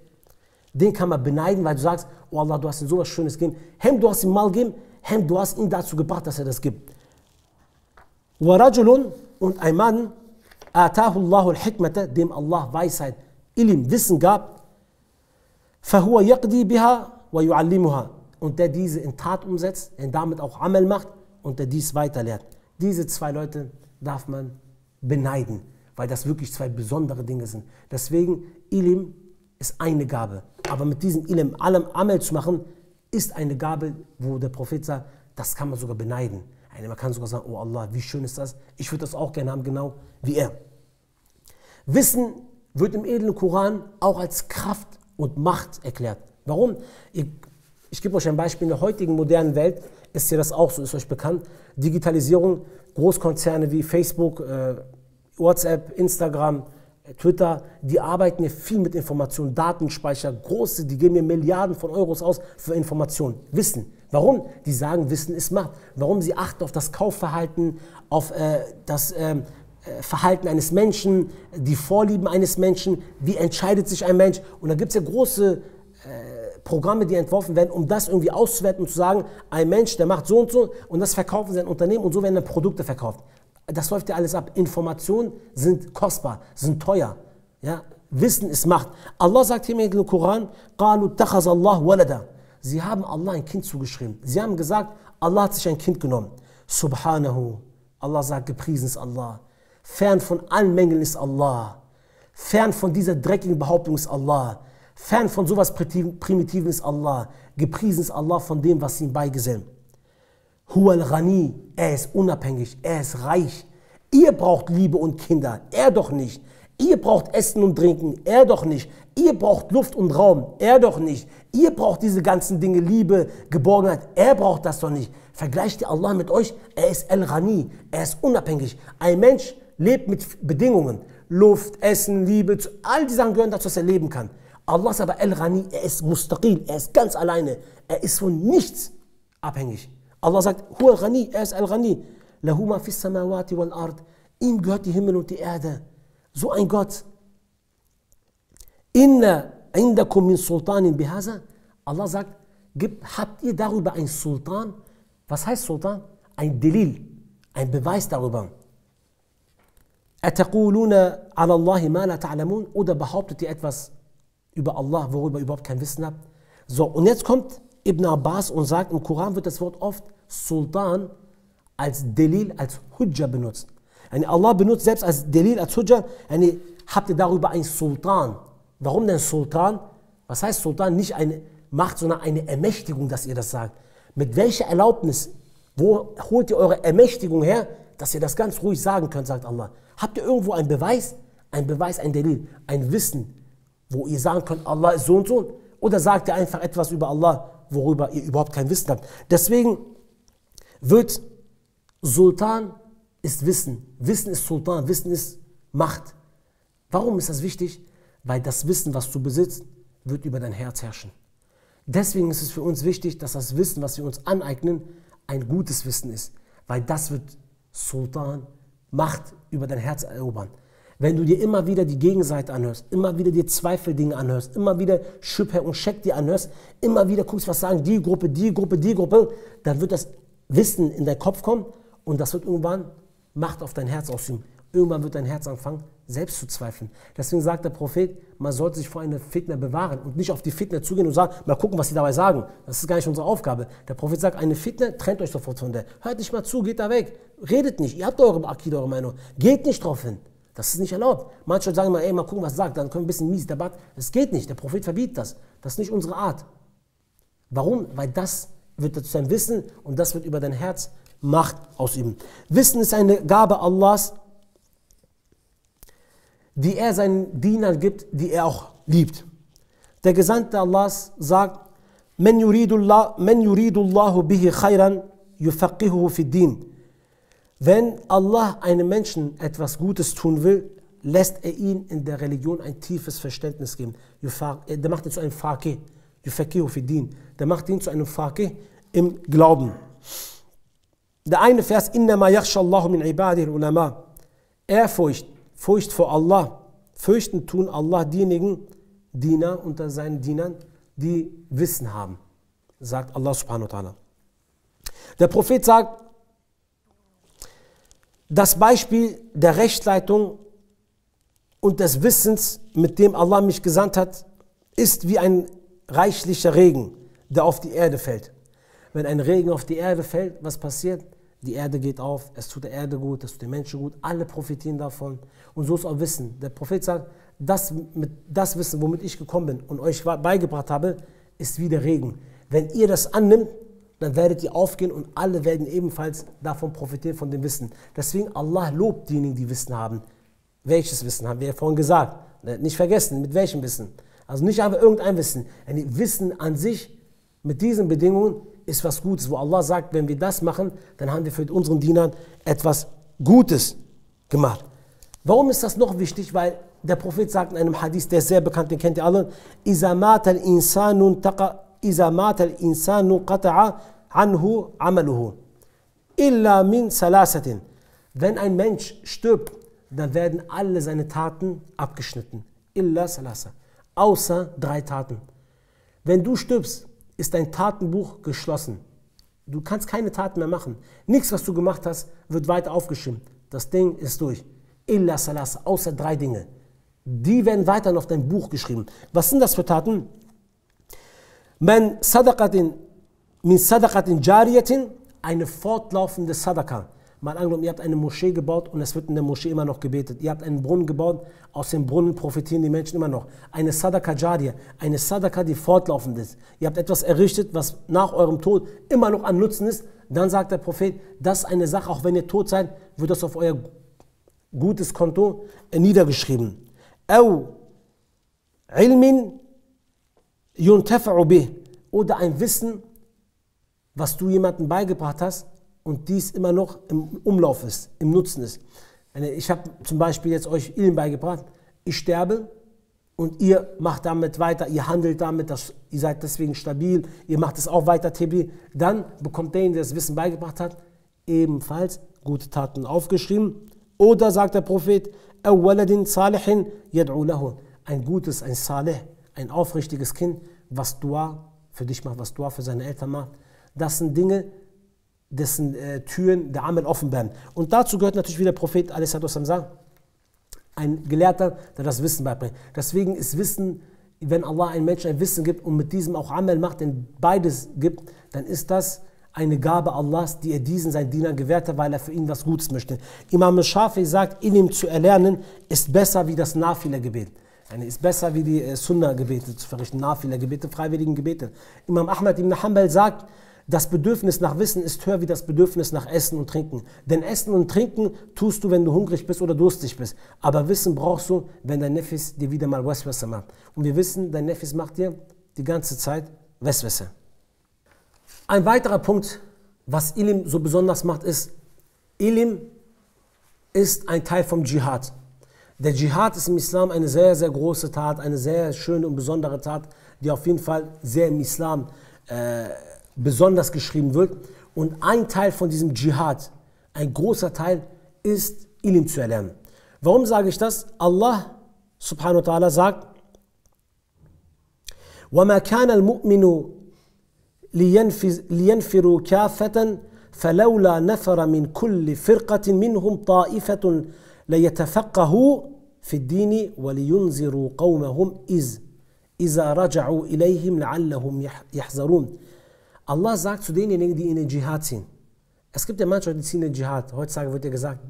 Den kann man beneiden, weil du sagst, oh Allah, du hast ihm sowas Schönes gegeben. Du hast ihm mal gegeben, du hast ihn dazu gebracht, dass er das gibt. وَرَجُلٌ und ein Mann, آتَاهُ اللَّهُ الْحِكْمَةَ, dem Allah Weisheit, Ilim, Wissen gab, فَهُوَ يَقْدِي بِهَا وَيُعَلِّمُهَا, und der diese in Tat umsetzt, der damit auch Amal macht und der dies weiterlehrt. Diese zwei Leute darf man beneiden, weil das wirklich zwei besondere Dinge sind. Deswegen, Ilim ist eine Gabe. Aber mit diesem Ilm allem Amal zu machen, ist eine Gabe, wo der Prophet sagt, das kann man sogar beneiden. Man kann sogar sagen, oh Allah, wie schön ist das? Ich würde das auch gerne haben, genau wie er. Wissen wird im edlen Koran auch als Kraft und Macht erklärt. Warum? Ich gebe euch ein Beispiel. In der heutigen modernen Welt ist ja das auch so, ist euch bekannt. Digitalisierung, Großkonzerne wie Facebook, WhatsApp, Instagram, Twitter, die arbeiten ja viel mit Informationen, Datenspeicher, große, die geben mir Milliarden von Euros aus für Informationen, Wissen. Warum? Die sagen, Wissen ist Macht. Warum? Sie achten auf das Kaufverhalten, auf das Verhalten eines Menschen, die Vorlieben eines Menschen, wie entscheidet sich ein Mensch. Und da gibt es ja große Programme, die entworfen werden, um das irgendwie auszuwerten und zu sagen, ein Mensch, der macht so und das verkaufen sie ein Unternehmen und so werden dann Produkte verkauft. Das läuft ja alles ab. Informationen sind kostbar, sind teuer. Ja? Wissen ist Macht. Allah sagt hier im Koran, قَالُوا اتَّخَذَ اللَّهُ وَلَدًا. Sie haben Allah ein Kind zugeschrieben. Sie haben gesagt, Allah hat sich ein Kind genommen. Subhanahu. Allah sagt, gepriesen ist Allah. Fern von allen Mängeln ist Allah. Fern von dieser dreckigen Behauptung ist Allah. Fern von sowas Primitiven ist Allah. Gepriesen ist Allah von dem, was ihm beigesellen. Huwa al-Ghani, er ist unabhängig, er ist reich. Ihr braucht Liebe und Kinder, er doch nicht. Ihr braucht Essen und Trinken, er doch nicht. Ihr braucht Luft und Raum, er doch nicht. Ihr braucht diese ganzen Dinge, Liebe, Geborgenheit, er braucht das doch nicht. Vergleicht ihr Allah mit euch, er ist al-Ghani, er ist unabhängig. Ein Mensch lebt mit Bedingungen, Luft, Essen, Liebe, all die Sachen gehören dazu, dass er leben kann. Allah ist aber al-Ghani, er ist mustaqil, er ist ganz alleine, er ist von nichts abhängig. Allah sagt, Huwa al-Ghani, er ist al-Ghani. Lahu ma fis samawati wal ard. Ihm gehört die Himmel und die Erde. So ein Gott. Inna indakum min sultanin bihaza. Allah sagt, habt ihr darüber einen Sultan? Was heißt Sultan? Ein Delil, ein Beweis darüber. Ataquluna ala Allahi ma la ta'lamun. Oder behauptet ihr etwas über Allah, worüber ihr überhaupt kein Wissen habt? So, und jetzt kommt Ibn Abbas und sagt, im Koran wird das Wort oft Sultan als Delil, als Hujja benutzt. Allah benutzt selbst als Delil, als Hujja, habt ihr darüber einen Sultan. Warum denn Sultan? Was heißt Sultan? Nicht eine Macht, sondern eine Ermächtigung, dass ihr das sagt. Mit welcher Erlaubnis? Wo holt ihr eure Ermächtigung her, dass ihr das ganz ruhig sagen könnt, sagt Allah. Habt ihr irgendwo einen Beweis? Ein Beweis, ein Delil, ein Wissen, wo ihr sagen könnt, Allah ist so und so? Oder sagt ihr einfach etwas über Allah, worüber ihr überhaupt kein Wissen habt? Deswegen wird Sultan ist Wissen. Wissen ist Sultan, Wissen ist Macht. Warum ist das wichtig? Weil das Wissen, was du besitzt, wird über dein Herz herrschen. Deswegen ist es für uns wichtig, dass das Wissen, was wir uns aneignen, ein gutes Wissen ist. Weil das wird Sultan, Macht über dein Herz erobern. Wenn du dir immer wieder die Gegenseite anhörst, immer wieder dir Zweifeldinge anhörst, immer wieder Schübhe und Scheck dir anhörst, immer wieder guckst, was sagen die Gruppe, dann wird das Wissen in deinen Kopf kommen und das wird irgendwann Macht auf dein Herz ausüben. Irgendwann wird dein Herz anfangen, selbst zu zweifeln. Deswegen sagt der Prophet, man sollte sich vor einer Fitna bewahren und nicht auf die Fitna zugehen und sagen, mal gucken, was sie dabei sagen. Das ist gar nicht unsere Aufgabe. Der Prophet sagt, eine Fitna, trennt euch sofort von der. Hört nicht mal zu, geht da weg. Redet nicht, ihr habt eure Akida, eure Meinung. Geht nicht drauf hin. Das ist nicht erlaubt. Manche sagen mal, ey, mal gucken, was er sagt, dann können wir ein bisschen mies Debatte. Das geht nicht, der Prophet verbietet das. Das ist nicht unsere Art. Warum? Weil das wird zu deinem Wissen und das wird über dein Herz Macht ausüben. Wissen ist eine Gabe Allahs, die er seinen Dienern gibt, die er auch liebt. Der Gesandte Allahs sagt, Men yuridullahu bihi khayran yufaqihuhu fid din. Wenn Allah einem Menschen etwas Gutes tun will, lässt er ihn in der Religion ein tiefes Verständnis geben. Der macht ihn zu einem Faqih, yufaqihuhu fid din. Der macht ihn zu einem Faqih im Glauben. Der eine Vers, Innama yakhsha Allahu min ibadihi al-ulama. Ehrfurcht, Furcht vor Allah. Fürchten tun Allah diejenigen, Diener unter seinen Dienern, die Wissen haben, sagt Allah subhanahu wa ta'ala. Der Prophet sagt, das Beispiel der Rechtsleitung und des Wissens, mit dem Allah mich gesandt hat, ist wie ein reichlicher Regen, der auf die Erde fällt. Wenn ein Regen auf die Erde fällt, was passiert? Die Erde geht auf, es tut der Erde gut, es tut den Menschen gut, alle profitieren davon. Und so ist auch Wissen. Der Prophet sagt, das Wissen, womit ich gekommen bin und euch beigebracht habe, ist wie der Regen. Wenn ihr das annimmt, dann werdet ihr aufgehen und alle werden ebenfalls davon profitieren, von dem Wissen. Deswegen, Allah lobt diejenigen, die Wissen haben. Welches Wissen haben wir ja vorhin gesagt? Nicht vergessen, mit welchem Wissen. Also nicht einfach irgendein Wissen. Wissen an sich, mit diesen Bedingungen, ist was Gutes, wo Allah sagt, wenn wir das machen, dann haben wir für unseren Dienern etwas Gutes gemacht. Warum ist das noch wichtig? Weil der Prophet sagt in einem Hadith, der ist sehr bekannt, den kennt ihr alle, إِذَا مَاتَ الْإِنسَانُ قَطَعَ عَنْهُ عَمَلُهُ إِلَّا مِنْ ثَلَاثَةٍ. Wenn ein Mensch stirbt, dann werden alle seine Taten abgeschnitten. Illa salasa. Außer 3 Taten. Wenn du stirbst, ist dein Tatenbuch geschlossen. Du kannst keine Taten mehr machen. Nichts, was du gemacht hast, wird weiter aufgeschrieben. Das Ding ist durch. Illa salasa. Außer 3 Dinge. Die werden weiterhin auf dein Buch geschrieben. Was sind das für Taten? Min sadaqatin jariyatin, eine fortlaufende Sadaqa. Mal angenommen, ihr habt eine Moschee gebaut und es wird in der Moschee immer noch gebetet. Ihr habt einen Brunnen gebaut, aus dem Brunnen profitieren die Menschen immer noch. Eine Sadaqa Jariyah, eine Sadaqa, die fortlaufend ist. Ihr habt etwas errichtet, was nach eurem Tod immer noch an Nutzen ist. Dann sagt der Prophet, das ist eine Sache, auch wenn ihr tot seid, wird das auf euer gutes Konto niedergeschrieben. Ilmin yuntafa'u bih, oder ein Wissen, was du jemandem beigebracht hast, und dies immer noch im Umlauf ist, im Nutzen ist. Ich habe zum Beispiel jetzt euch Ilm beigebracht, ich sterbe und ihr macht damit weiter, ihr handelt damit, ihr seid deswegen stabil, ihr macht es auch weiter, Tibi, dann bekommt derjenige, der das Wissen beigebracht hat, ebenfalls gute Taten aufgeschrieben. Oder sagt der Prophet, ein gutes, ein Saleh, ein aufrichtiges Kind, was Dua für dich macht, was Dua für seine Eltern macht. Das sind Dinge, dessen Türen der Amal offen werden. Und dazu gehört natürlich, wie der Prophet sagt, ein Gelehrter, der das Wissen beibringt. Deswegen ist Wissen, wenn Allah einem Menschen ein Wissen gibt und mit diesem auch Amal macht, denn beides gibt, dann ist das eine Gabe Allahs, die er diesen seinen Dienern gewährt hat, weil er für ihn was Gutes möchte. Imam Shafi sagt, Ilm zu erlernen, ist besser wie das Nafila-Gebet. Ist besser wie die Sunnah-Gebete zu verrichten, Nafila-Gebete, freiwilligen Gebete. Imam Ahmad ibn Hanbal sagt, das Bedürfnis nach Wissen ist höher wie das Bedürfnis nach Essen und Trinken. Denn Essen und Trinken tust du, wenn du hungrig bist oder durstig bist. Aber Wissen brauchst du, wenn dein Nefis dir wieder mal Waswasa macht. Und wir wissen, dein Nefis macht dir die ganze Zeit Waswasa. Ein weiterer Punkt, was Ilm so besonders macht, ist, Ilm ist ein Teil vom Dschihad. Der Dschihad ist im Islam eine sehr, sehr große Tat, eine sehr schöne und besondere Tat, die auf jeden Fall sehr im Islam besonders geschrieben wird. Und ein Teil von diesem Dschihad, ein großer Teil, ist Ilm zu erlernen. Warum sage ich das? Allah subhanahu wa ta'ala sagt, وَمَا كَانَ الْمُؤْمِنُ لِيَنْفِرُوا كَافَةً فَلَوْلَا نَفَرَ مِنْ كُلِّ فِرْقَةٍ مِنْهُمْ طَائِفَةٌ لَيَتَفَقَّهُوا فِي الدِّينِ وَلِيُنْذِرُوا قَوْمَهُمْ إِذَا رَجَعُوا إِلَيْهِمْ لَعَلَّهُمْ يَحْذَرُونَ. Allah sagt zu denjenigen, die in den Dschihad ziehen. Es gibt ja manche, die ziehen in den Dschihad. Heutzutage wird ja gesagt,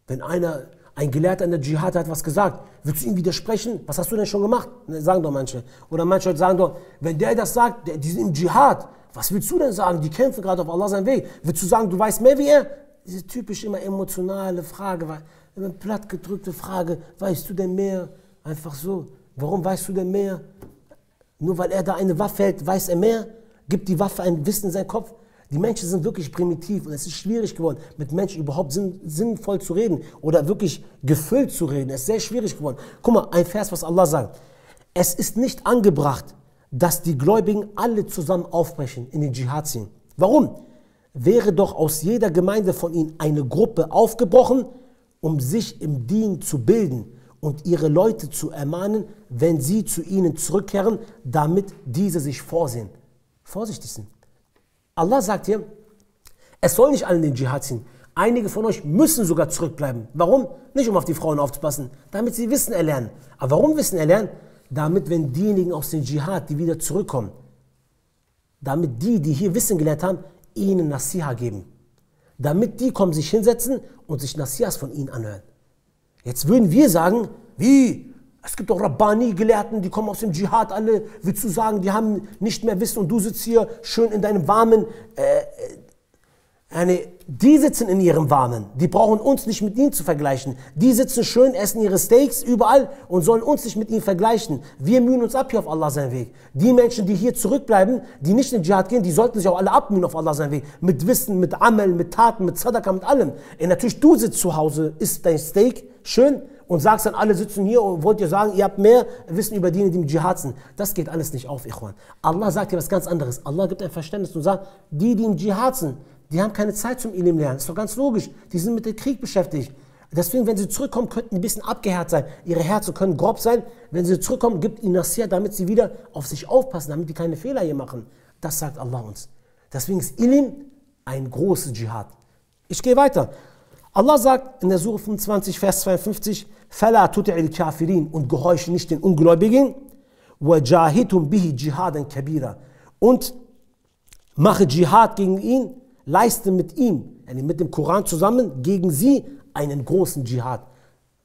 wenn ein Gelehrter in der Dschihad hat was gesagt, willst du ihm widersprechen? Was hast du denn schon gemacht? Sagen doch manche. Oder manche sagen doch, wenn der das sagt, die sind im Dschihad, was willst du denn sagen? Die kämpfen gerade auf Allah seinen Weg. Willst du sagen, du weißt mehr wie er? Diese typisch immer emotionale Frage, immer plattgedrückte Frage, weißt du denn mehr? Einfach so. Warum weißt du denn mehr? Nur weil er da eine Waffe hält, weiß er mehr? Gibt die Waffe ein Wissen in seinen Kopf? Die Menschen sind wirklich primitiv und es ist schwierig geworden, mit Menschen überhaupt sinnvoll zu reden oder wirklich gefüllt zu reden. Es ist sehr schwierig geworden. Guck mal, ein Vers, was Allah sagt. Es ist nicht angebracht, dass die Gläubigen alle zusammen aufbrechen, in den Dschihad ziehen. Warum? Wäre doch aus jeder Gemeinde von ihnen eine Gruppe aufgebrochen, um sich im Dien zu bilden und ihre Leute zu ermahnen, wenn sie zu ihnen zurückkehren, damit diese sich vorsehen. Vorsichtig sind. Allah sagt hier, es soll nicht alle in den Dschihad ziehen. Einige von euch müssen sogar zurückbleiben. Warum? Nicht um auf die Frauen aufzupassen, damit sie Wissen erlernen. Aber warum Wissen erlernen? Damit, wenn diejenigen aus dem Dschihad, die wieder zurückkommen, damit die hier Wissen gelernt haben, ihnen Nasiha geben. Damit die kommen, sich hinsetzen und sich Nasihas von ihnen anhören. Jetzt würden wir sagen, wie? Es gibt doch Rabbani-Gelehrten, die kommen aus dem Dschihad alle. Willst du sagen, die haben nicht mehr Wissen und du sitzt hier schön in deinem warmen... Die sitzen in ihrem Warmen. Die brauchen uns nicht mit ihnen zu vergleichen. Die sitzen schön, essen ihre Steaks überall und sollen uns nicht mit ihnen vergleichen. Wir mühen uns ab hier auf Allah seinen Weg. Die Menschen, die hier zurückbleiben, die nicht in den Dschihad gehen, die sollten sich auch alle abmühen auf Allah seinen Weg. Mit Wissen, mit Amal, mit Taten, mit Sadaka, mit allem. Und natürlich, du sitzt zu Hause, isst dein Steak schön und sagst dann, alle sitzen hier und wollt ihr sagen, ihr habt mehr Wissen über die im Dschihad sind. Das geht alles nicht auf, Ikhwan. Allah sagt dir was ganz anderes. Allah gibt ein Verständnis und sagt, die im Dschihad sind, die haben keine Zeit zum Ilm lernen. Das ist doch ganz logisch. Die sind mit dem Krieg beschäftigt. Deswegen, wenn sie zurückkommen, könnten ein bisschen abgehärtet sein. Ihre Herzen können grob sein. Wenn sie zurückkommen, gibt ihnen Nasiha, damit sie wieder auf sich aufpassen, damit die keine Fehler hier machen. Das sagt Allah uns. Deswegen ist Ilm ein großes Dschihad. Ich gehe weiter. Allah sagt in der Surah 25, Vers 52, فَلَا تُطِعِ الْكَافِرِينَ und gehorche nicht den Ungläubigen, وَجَاهِدْهُمْ بِهِ جِهَادًا كَبِيرًا und mache Dschihad gegen ihn, leiste mit ihm, mit dem Koran zusammen, gegen sie einen großen Dschihad.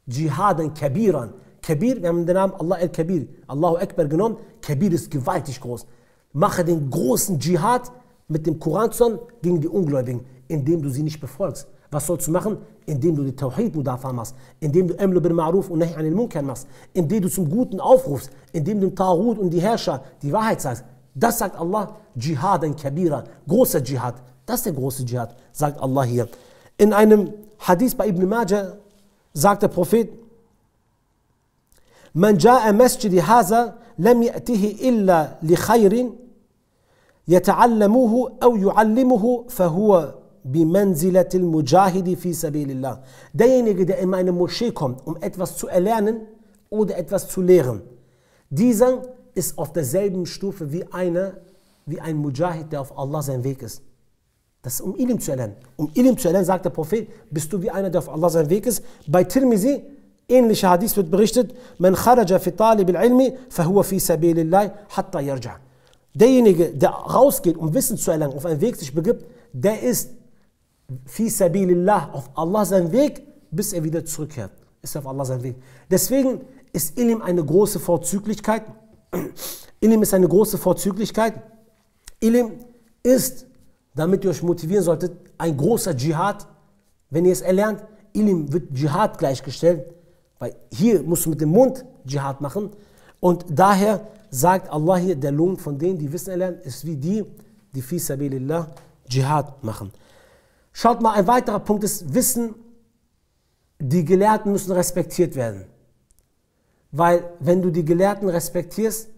Djihadan Kabiran. Kabir, wir haben den Namen Allah al-Kabir, Allahu Akbar genommen. Kabir ist gewaltig groß. Mache den großen Dschihad mit dem Koran zusammen gegen die Ungläubigen, indem du sie nicht befolgst. Was sollst du machen? Indem du die Tawhid Mudafa machst, indem du Amr bil Ma'ruf und Nahy anil Munkar machst, indem du zum Guten aufrufst, indem du dem Taghut und die Herrscher die Wahrheit sagst. Das sagt Allah, Djihadan Kabira, großer Dschihad. Das ist der große Dschihad, sagt Allah hier. In einem Hadith bei Ibn Majah sagt der Prophet, Man ja'a masjidi haza lam ya'tihi illa li khayrin yata'allamuhu aw yu'allimuhu fahuwa bimanzilatil mujahidi fi sabilillah. Derjenige, der in eine Moschee kommt, um etwas zu erlernen oder etwas zu lehren, dieser ist auf derselben Stufe wie ein Mujahid, der auf Allah sein Weg ist. Das ist, um Ilm zu erlernen. Um Ilm zu erlernen, sagt der Prophet, bist du wie einer, der auf Allah sein Weg ist. Bei Tirmizi, ähnlicher Hadith wird berichtet, Man kharaja fi talib al-ilmi, fahuwa fi sabilillah, hatta yarja. Derjenige, der rausgeht, um Wissen zu erlangen, auf einen Weg sich begibt, der ist fi sabilillah, auf Allah sein Weg, bis er wieder zurückkehrt. Ist auf Allah sein Weg. Deswegen ist Ilm eine große Vorzüglichkeit. Ilm ist eine große Vorzüglichkeit. Ilm ist, damit ihr euch motivieren solltet, ein großer Dschihad. Wenn ihr es erlernt, Ilm wird Dschihad gleichgestellt, weil hier musst du mit dem Mund Dschihad machen. Und daher sagt Allah hier, der Lohn von denen, die Wissen erlernen, ist wie die fi sabilillah Dschihad machen. Schaut mal, ein weiterer Punkt ist Wissen. Die Gelehrten müssen respektiert werden. Weil wenn du die Gelehrten respektierst,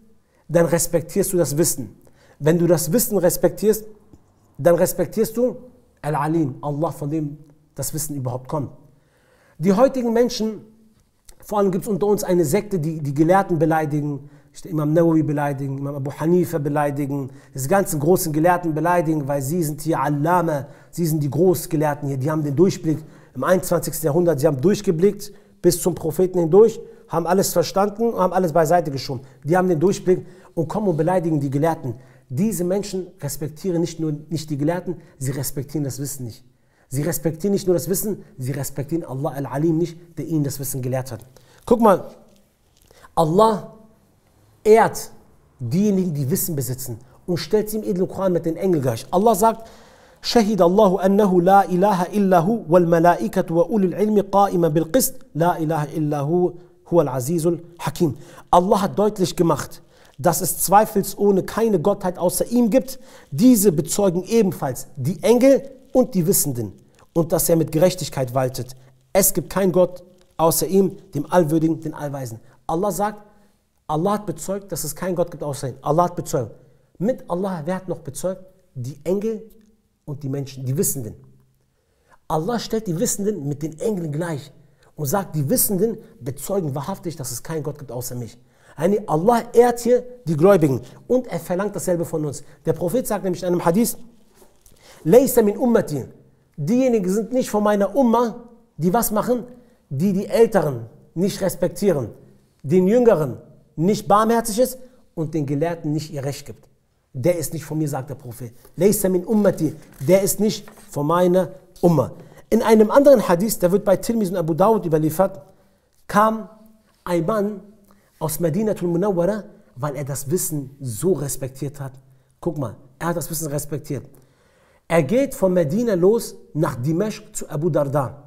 dann respektierst du das Wissen. Wenn du das Wissen respektierst, dann respektierst du Al-Alim, Allah, von dem das Wissen überhaupt kommt. Die heutigen Menschen, vor allem gibt es unter uns eine Sekte, die die Gelehrten beleidigen, Imam Nawawi beleidigen, Imam Abu Hanifa beleidigen, diese ganzen großen Gelehrten beleidigen, weil sie sind hier Allama, sie sind die Großgelehrten hier, die haben den Durchblick im 21. Jahrhundert, sie haben durchgeblickt bis zum Propheten hindurch, haben alles verstanden und haben alles beiseite geschoben. Die haben den Durchblick und kommen und beleidigen die Gelehrten. Diese Menschen respektieren nicht die Gelehrten, sie respektieren das Wissen nicht. Sie respektieren nicht nur das Wissen, sie respektieren Allah Al-Alim nicht, der ihnen das Wissen gelehrt hat. Guck mal, Allah ehrt diejenigen, die Wissen besitzen und stellt sie im edlen Koran mit den Engeln gleich. Allah sagt, Shahid Allahu annahu la ilaha illahu wal malaikatu wa ulul ilmi qa'iman bil qist, la ilaha illahu huwal azizul hakim. Allah hat deutlich gemacht, dass es zweifelsohne keine Gottheit außer ihm gibt. Diese bezeugen ebenfalls die Engel und die Wissenden und dass er mit Gerechtigkeit waltet. Es gibt keinen Gott außer ihm, dem Allwürdigen, den Allweisen. Allah sagt, Allah hat bezeugt, dass es keinen Gott gibt außer ihm. Allah hat bezeugt. Mit Allah, wer hat noch bezeugt? Die Engel und die Menschen, die Wissenden. Allah stellt die Wissenden mit den Engeln gleich und sagt, die Wissenden bezeugen wahrhaftig, dass es keinen Gott gibt außer mich. Allah ehrt hier die Gläubigen und er verlangt dasselbe von uns. Der Prophet sagt nämlich in einem Hadith, Laysa min ummati, diejenigen sind nicht von meiner Umma, die was machen? Die die Älteren nicht respektieren, den Jüngeren nicht barmherzig ist und den Gelehrten nicht ihr Recht gibt. Der ist nicht von mir, sagt der Prophet. Laysa min ummati, der ist nicht von meiner Umma. In einem anderen Hadith, der wird bei Tirmidhi und Abu Dawud überliefert, kam ein Mann aus Madinatul Munawwara, weil er das Wissen so respektiert hat. Guck mal, er hat das Wissen respektiert. Er geht von Medina los nach Dimashq zu Abu Darda.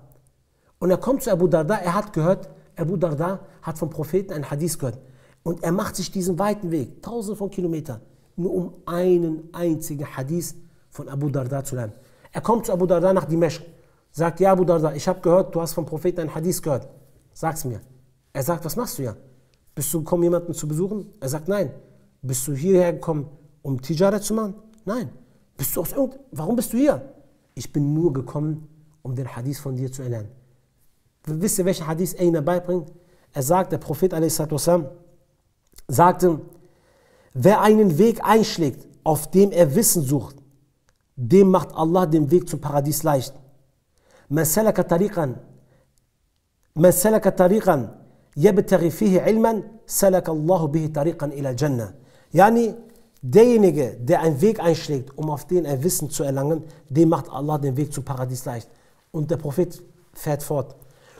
Und er kommt zu Abu Darda, er hat gehört, Abu Darda hat vom Propheten einen Hadith gehört. Und er macht sich diesen weiten Weg, tausende von Kilometern, nur um einen einzigen Hadith von Abu Darda zu lernen. Er kommt zu Abu Darda nach Dimashq, sagt, ja Abu Darda, ich habe gehört, du hast vom Propheten einen Hadith gehört. Sag's mir. Er sagt, was machst du hier? Bist du gekommen, jemanden zu besuchen? Er sagt, nein. Bist du hierher gekommen, um Tijara zu machen? Nein. Warum bist du hier? Ich bin nur gekommen, um den Hadith von dir zu erlernen. Wisst ihr, welchen Hadith er ihnen beibringt? Er sagt, der Prophet a.s. sagte, wer einen Weg einschlägt, auf dem er Wissen sucht, dem macht Allah den Weg zum Paradies leicht. Man salaka tariqan yabtaghi fihi ilman salaka Allahu bihi tariqan ila Jannah. Yani derjenige, der einen Weg einschlägt, um auf den er Wissen zu erlangen, dem macht Allah den Weg zum Paradies leicht. Und der Prophet fährt fort.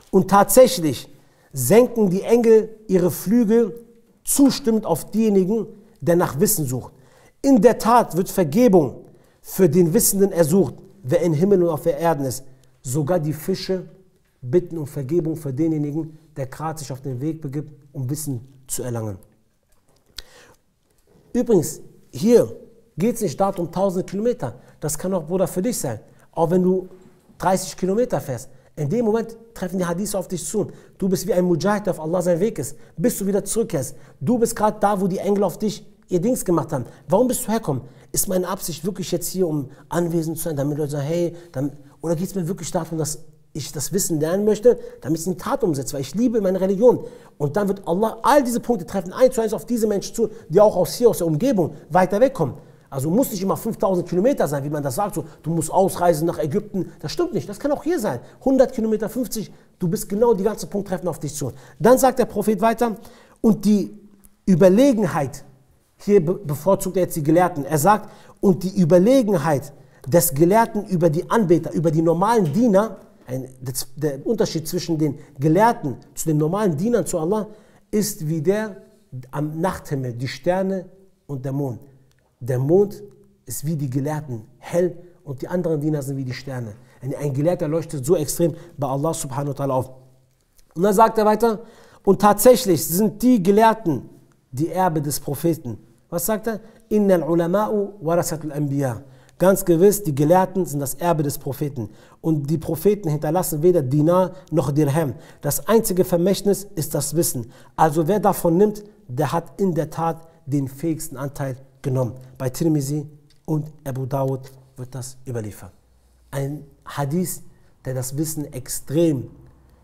Und tatsächlich senken die Engel ihre Flügel zustimmend auf diejenigen, der nach Wissen sucht. In der Tat wird Vergebung für den Wissenden ersucht, wer im Himmel und auf der Erde ist. Sogar die Fische bitten um Vergebung für denjenigen, der gerade sich auf den Weg begibt, um Wissen zu erlangen. Übrigens, hier geht es nicht darum, 1000 Kilometer. Das kann auch, Bruder, für dich sein. Auch wenn du 30 Kilometer fährst. In dem Moment treffen die Hadith auf dich zu. Du bist wie ein Mujahid, der auf Allah sein Weg ist. Bis du wieder zurückkehrst. Du bist gerade da, wo die Engel auf dich ihr Dings gemacht haben. Warum bist du hergekommen? Ist meine Absicht wirklich jetzt hier, um anwesend zu sein, damit Leute sagen, hey, oder geht es mir wirklich darum, dass ich das Wissen lernen möchte, damit ich es in Tat umsetze, weil ich liebe meine Religion. Und dann wird Allah all diese Punkte treffen, 1:1 auf diese Menschen zu, die auch aus der Umgebung weiter wegkommen. Also muss nicht immer 5000 Kilometer sein, wie man das sagt, so, du musst ausreisen nach Ägypten. Das stimmt nicht, das kann auch hier sein. 100 Kilometer, 50, du bist genau, die ganzen Punkte treffen auf dich zu. Dann sagt der Prophet weiter, und die Überlegenheit, hier bevorzugt er jetzt die Gelehrten, er sagt, und die Überlegenheit des Gelehrten über die Anbeter, über die normalen Diener, der Unterschied zwischen den Gelehrten zu den normalen Dienern zu Allah, ist wie der am Nachthimmel, die Sterne und der Mond. Der Mond ist wie die Gelehrten, hell, und die anderen Diener sind wie die Sterne. Ein Gelehrter leuchtet so extrem bei Allah subhanahu wa ta'ala auf. Und dann sagt er weiter, und tatsächlich sind die Gelehrten die Erbe des Propheten. Was sagt er? Innal ulama'u warasatul anbiya. Ganz gewiss, die Gelehrten sind das Erbe des Propheten. Und die Propheten hinterlassen weder Dinar noch Dirham. Das einzige Vermächtnis ist das Wissen. Also wer davon nimmt, der hat in der Tat den fähigsten Anteil genommen. Bei Tirmidhi und Abu Dawud wird das überliefert. Ein Hadith, der das Wissen extrem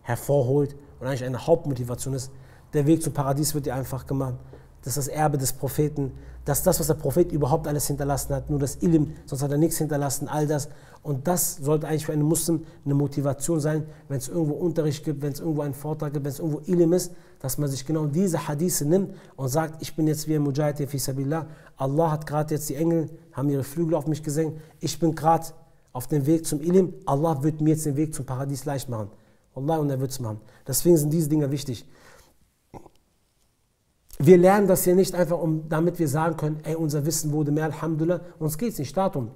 hervorholt und eigentlich eine Hauptmotivation ist. Der Weg zum Paradies wird dir einfach gemacht. Das ist das Erbe des Propheten. Das ist das, was der Prophet überhaupt alles hinterlassen hat. Nur das Ilm, sonst hat er nichts hinterlassen, all das. Und das sollte eigentlich für einen Muslim eine Motivation sein, wenn es irgendwo Unterricht gibt, wenn es irgendwo einen Vortrag gibt, wenn es irgendwo Ilm ist, dass man sich genau diese Hadithe nimmt und sagt, ich bin jetzt wie ein Mujahid fi sabilillah. Allah hat gerade jetzt, die Engel haben ihre Flügel auf mich gesenkt. Ich bin gerade auf dem Weg zum Ilm. Allah wird mir jetzt den Weg zum Paradies leicht machen. Allah, und er wird es machen. Deswegen sind diese Dinge wichtig. Wir lernen das hier nicht einfach, damit wir sagen können, ey, unser Wissen wurde mehr, Alhamdulillah. Uns geht es nicht darum.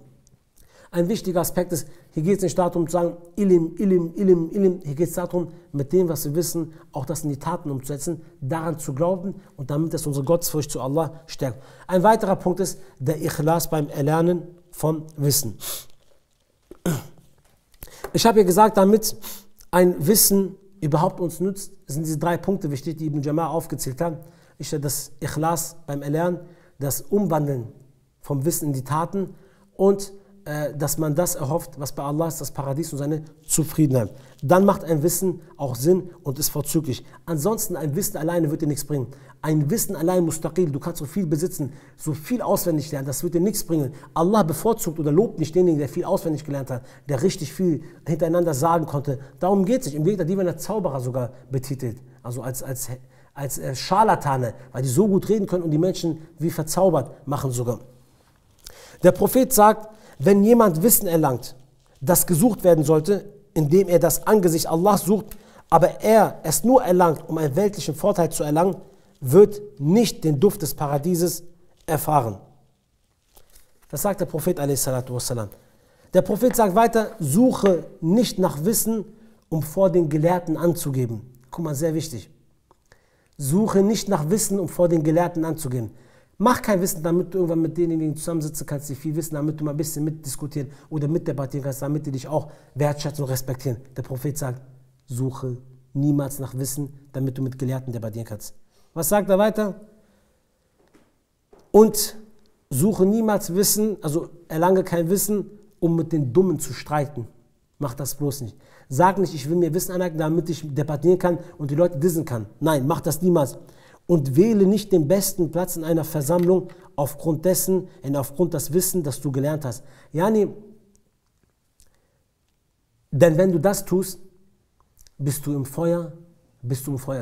Ein wichtiger Aspekt ist, hier geht es nicht darum zu sagen, Ilm, Ilm, Ilm, Ilm. Hier geht es darum, mit dem, was wir wissen, auch das in die Taten umzusetzen, daran zu glauben und damit es unsere Gottesfurcht zu Allah stärkt. Ein weiterer Punkt ist der Ikhlas beim Erlernen von Wissen. Ich habe ja gesagt, damit ein Wissen überhaupt uns nützt, sind diese 3 Punkte wichtig, die Ibn Jamā aufgezählt hat. Das Ikhlas beim Erlernen, das Umwandeln vom Wissen in die Taten und dass man das erhofft, was bei Allah ist, das Paradies und seine Zufriedenheit. Dann macht ein Wissen auch Sinn und ist vorzüglich. Ansonsten ein Wissen alleine wird dir nichts bringen. Ein Wissen allein mustaqil, du kannst so viel besitzen, so viel auswendig lernen, das wird dir nichts bringen. Allah bevorzugt oder lobt nicht denjenigen, der viel auswendig gelernt hat, der richtig viel hintereinander sagen konnte. Darum geht es nicht. Im Gegenteil, die werden als Zauberer sogar betitelt, also als Scharlatane, weil die so gut reden können und die Menschen wie verzaubert machen sogar. Der Prophet sagt, wenn jemand Wissen erlangt, das gesucht werden sollte, indem er das Angesicht Allahs sucht, aber er es nur erlangt, um einen weltlichen Vorteil zu erlangen, wird nicht den Duft des Paradieses erfahren. Das sagt der Prophet a.s. Der Prophet sagt weiter, suche nicht nach Wissen, um vor den Gelehrten anzugeben. Guck mal, sehr wichtig. Suche nicht nach Wissen, um vor den Gelehrten anzugeben. Mach kein Wissen, damit du irgendwann mit denjenigen zusammensitzen kannst, die viel wissen, damit du mal ein bisschen mitdiskutieren oder mitdebattieren kannst, damit die dich auch wertschätzen und respektieren. Der Prophet sagt, suche niemals nach Wissen, damit du mit Gelehrten debattieren kannst. Was sagt er weiter? Und suche niemals Wissen, also erlange kein Wissen, um mit den Dummen zu streiten. Mach das bloß nicht. Sag nicht, ich will mir Wissen aneignen, damit ich debattieren kann und die Leute dissen kann. Nein, mach das niemals. Und wähle nicht den besten Platz in einer Versammlung aufgrund dessen, aufgrund des Wissens, das du gelernt hast. Yani, denn wenn du das tust, bist du im Feuer,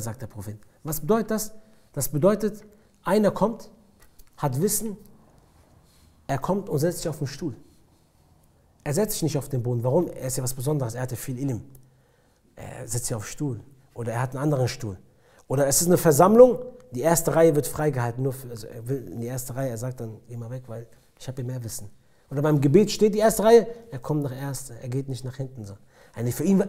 sagt der Prophet. Was bedeutet das? Das bedeutet, einer kommt, hat Wissen, er kommt und setzt sich auf den Stuhl. Er setzt sich nicht auf den Boden. Warum? Er ist ja was Besonderes, er hatte viel Ilm. Er setzt sich auf den Stuhl oder er hat einen anderen Stuhl. Oder es ist eine Versammlung, die erste Reihe wird freigehalten. Also er will in die erste Reihe, er sagt dann, geh mal weg, weil ich habe hier mehr Wissen. Oder beim Gebet steht die erste Reihe, er kommt nach erste, er geht nicht nach hinten. So. Für ihn,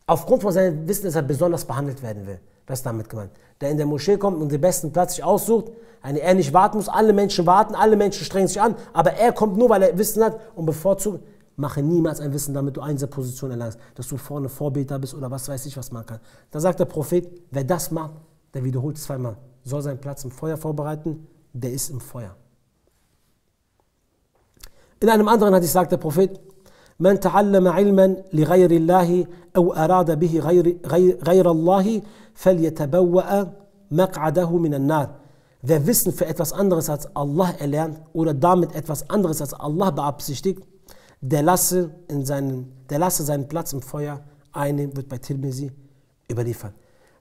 aufgrund von seinem Wissen, dass er besonders behandelt werden will. Das ist damit gemeint. Der in der Moschee kommt und den besten Platz sich aussucht, er nicht warten muss, alle Menschen warten, alle Menschen strengen sich an, aber er kommt nur, weil er Wissen hat und bevorzugt. Mache niemals ein Wissen, damit du eine Position erlangst, dass du vorne Vorbeter bist oder was weiß ich, was man kann. Da sagt der Prophet, wer das macht, der wiederholt es zweimal, soll seinen Platz im Feuer vorbereiten, der ist im Feuer. In einem anderen Hadith sagt der Prophet, Man ta'allama ilman li ghayri Allahi aw arada bihi ghayra Allahi falyatabawwa'a maq'adahu minan nar. Wer Wissen für etwas anderes als Allah erlernt oder damit etwas anderes als Allah beabsichtigt, der lasse seinen Platz im Feuer einnehmen, wird bei Tirmizi überliefert.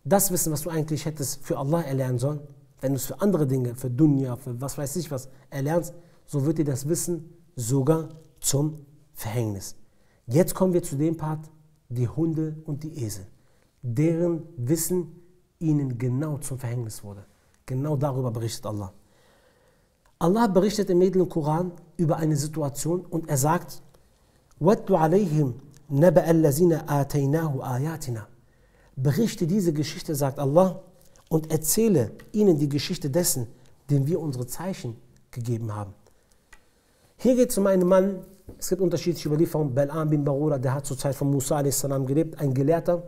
Das Wissen, was du eigentlich hättest für Allah erlernen sollen, wenn du es für andere Dinge, für Dunya, für was weiß ich was erlernst, so wird dir das Wissen sogar zum Verhängnis. Jetzt kommen wir zu dem Part, die Hunde und die Esel, deren Wissen ihnen genau zum Verhängnis wurde. Genau darüber berichtet Allah. Allah berichtet im edlen Koran über eine Situation und er sagt, وَاتْلُ عَلَيْهِمْ نَبَأَ الَّذِينَ آتَيْنَاهُ آيَاتِنَا. Berichte diese Geschichte, sagt Allah, und erzähle ihnen die Geschichte dessen, dem wir unsere Zeichen gegeben haben. Hier geht es um einen Mann, es gibt unterschiedliche Überlieferungen, Bal'am bin Barura, der hat zur Zeit von Musa a.s. gelebt, ein Gelehrter,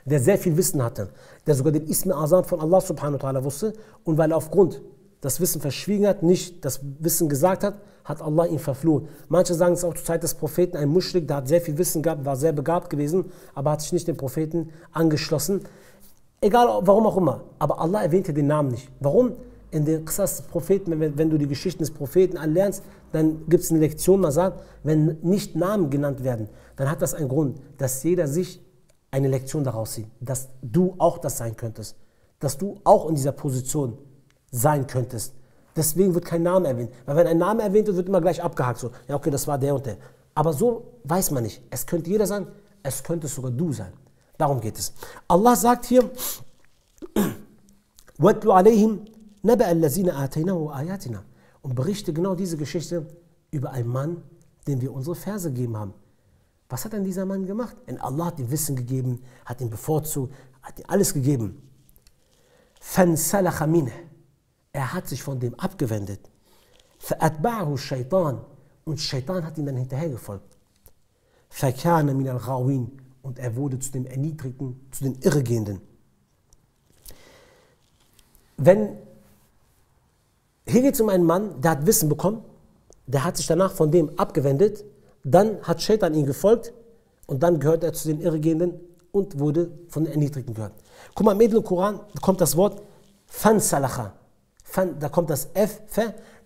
der sehr viel Wissen hatte, der sogar den Ism Azam von Allah subhanahu wa ta'ala wusste und weil er aufgrund das Wissen verschwiegen hat, nicht das Wissen gesagt hat, hat Allah ihn verflucht. Manche sagen es auch zur Zeit des Propheten, ein Muschrik, der hat sehr viel Wissen gehabt, war sehr begabt gewesen, aber hat sich nicht dem Propheten angeschlossen. Egal, warum auch immer. Aber Allah erwähnte den Namen nicht. Warum? In den Qisas des Propheten, wenn du die Geschichten des Propheten anlernst, dann gibt es eine Lektion, man sagt, wenn nicht Namen genannt werden, dann hat das einen Grund, dass jeder sich eine Lektion daraus zieht, dass du auch das sein könntest, dass du auch in dieser Position sein könntest. Deswegen wird kein Name erwähnt. Weil wenn ein Name erwähnt wird, wird immer gleich abgehakt. So, ja okay, das war der und der. Aber so weiß man nicht. Es könnte jeder sein, es könnte sogar du sein. Darum geht es. Allah sagt hier, وَاتْلُ عَلَيْهِمْ نَبَأَ الَّذِينَ آتَيْنَاهُ آيَاتِنَا. Und berichte genau diese Geschichte über einen Mann, dem wir unsere Verse gegeben haben. Was hat denn dieser Mann gemacht? Und Allah hat ihm Wissen gegeben, hat ihn bevorzugt, hat ihm alles gegeben. فَانْسَلَخَ مِنْهِ. Er hat sich von dem abgewendet. فَأَتْبَعَهُ الشَّيْطَانِ. Und Shaitan hat ihm dann hinterhergefolgt. فَكَانَ مِنَ الْغَاوِينَ. Und er wurde zu dem Erniedrigten, zu den Irregehenden. Hier geht es um einen Mann, der hat Wissen bekommen der hat sich danach von dem abgewendet, dann hat Shaitan ihm gefolgt und dann gehört er zu den Irregehenden und wurde von den Erniedrigten gehört. Guck mal, im Edlen Koran kommt das Wort Fansalacha. Da kommt das F,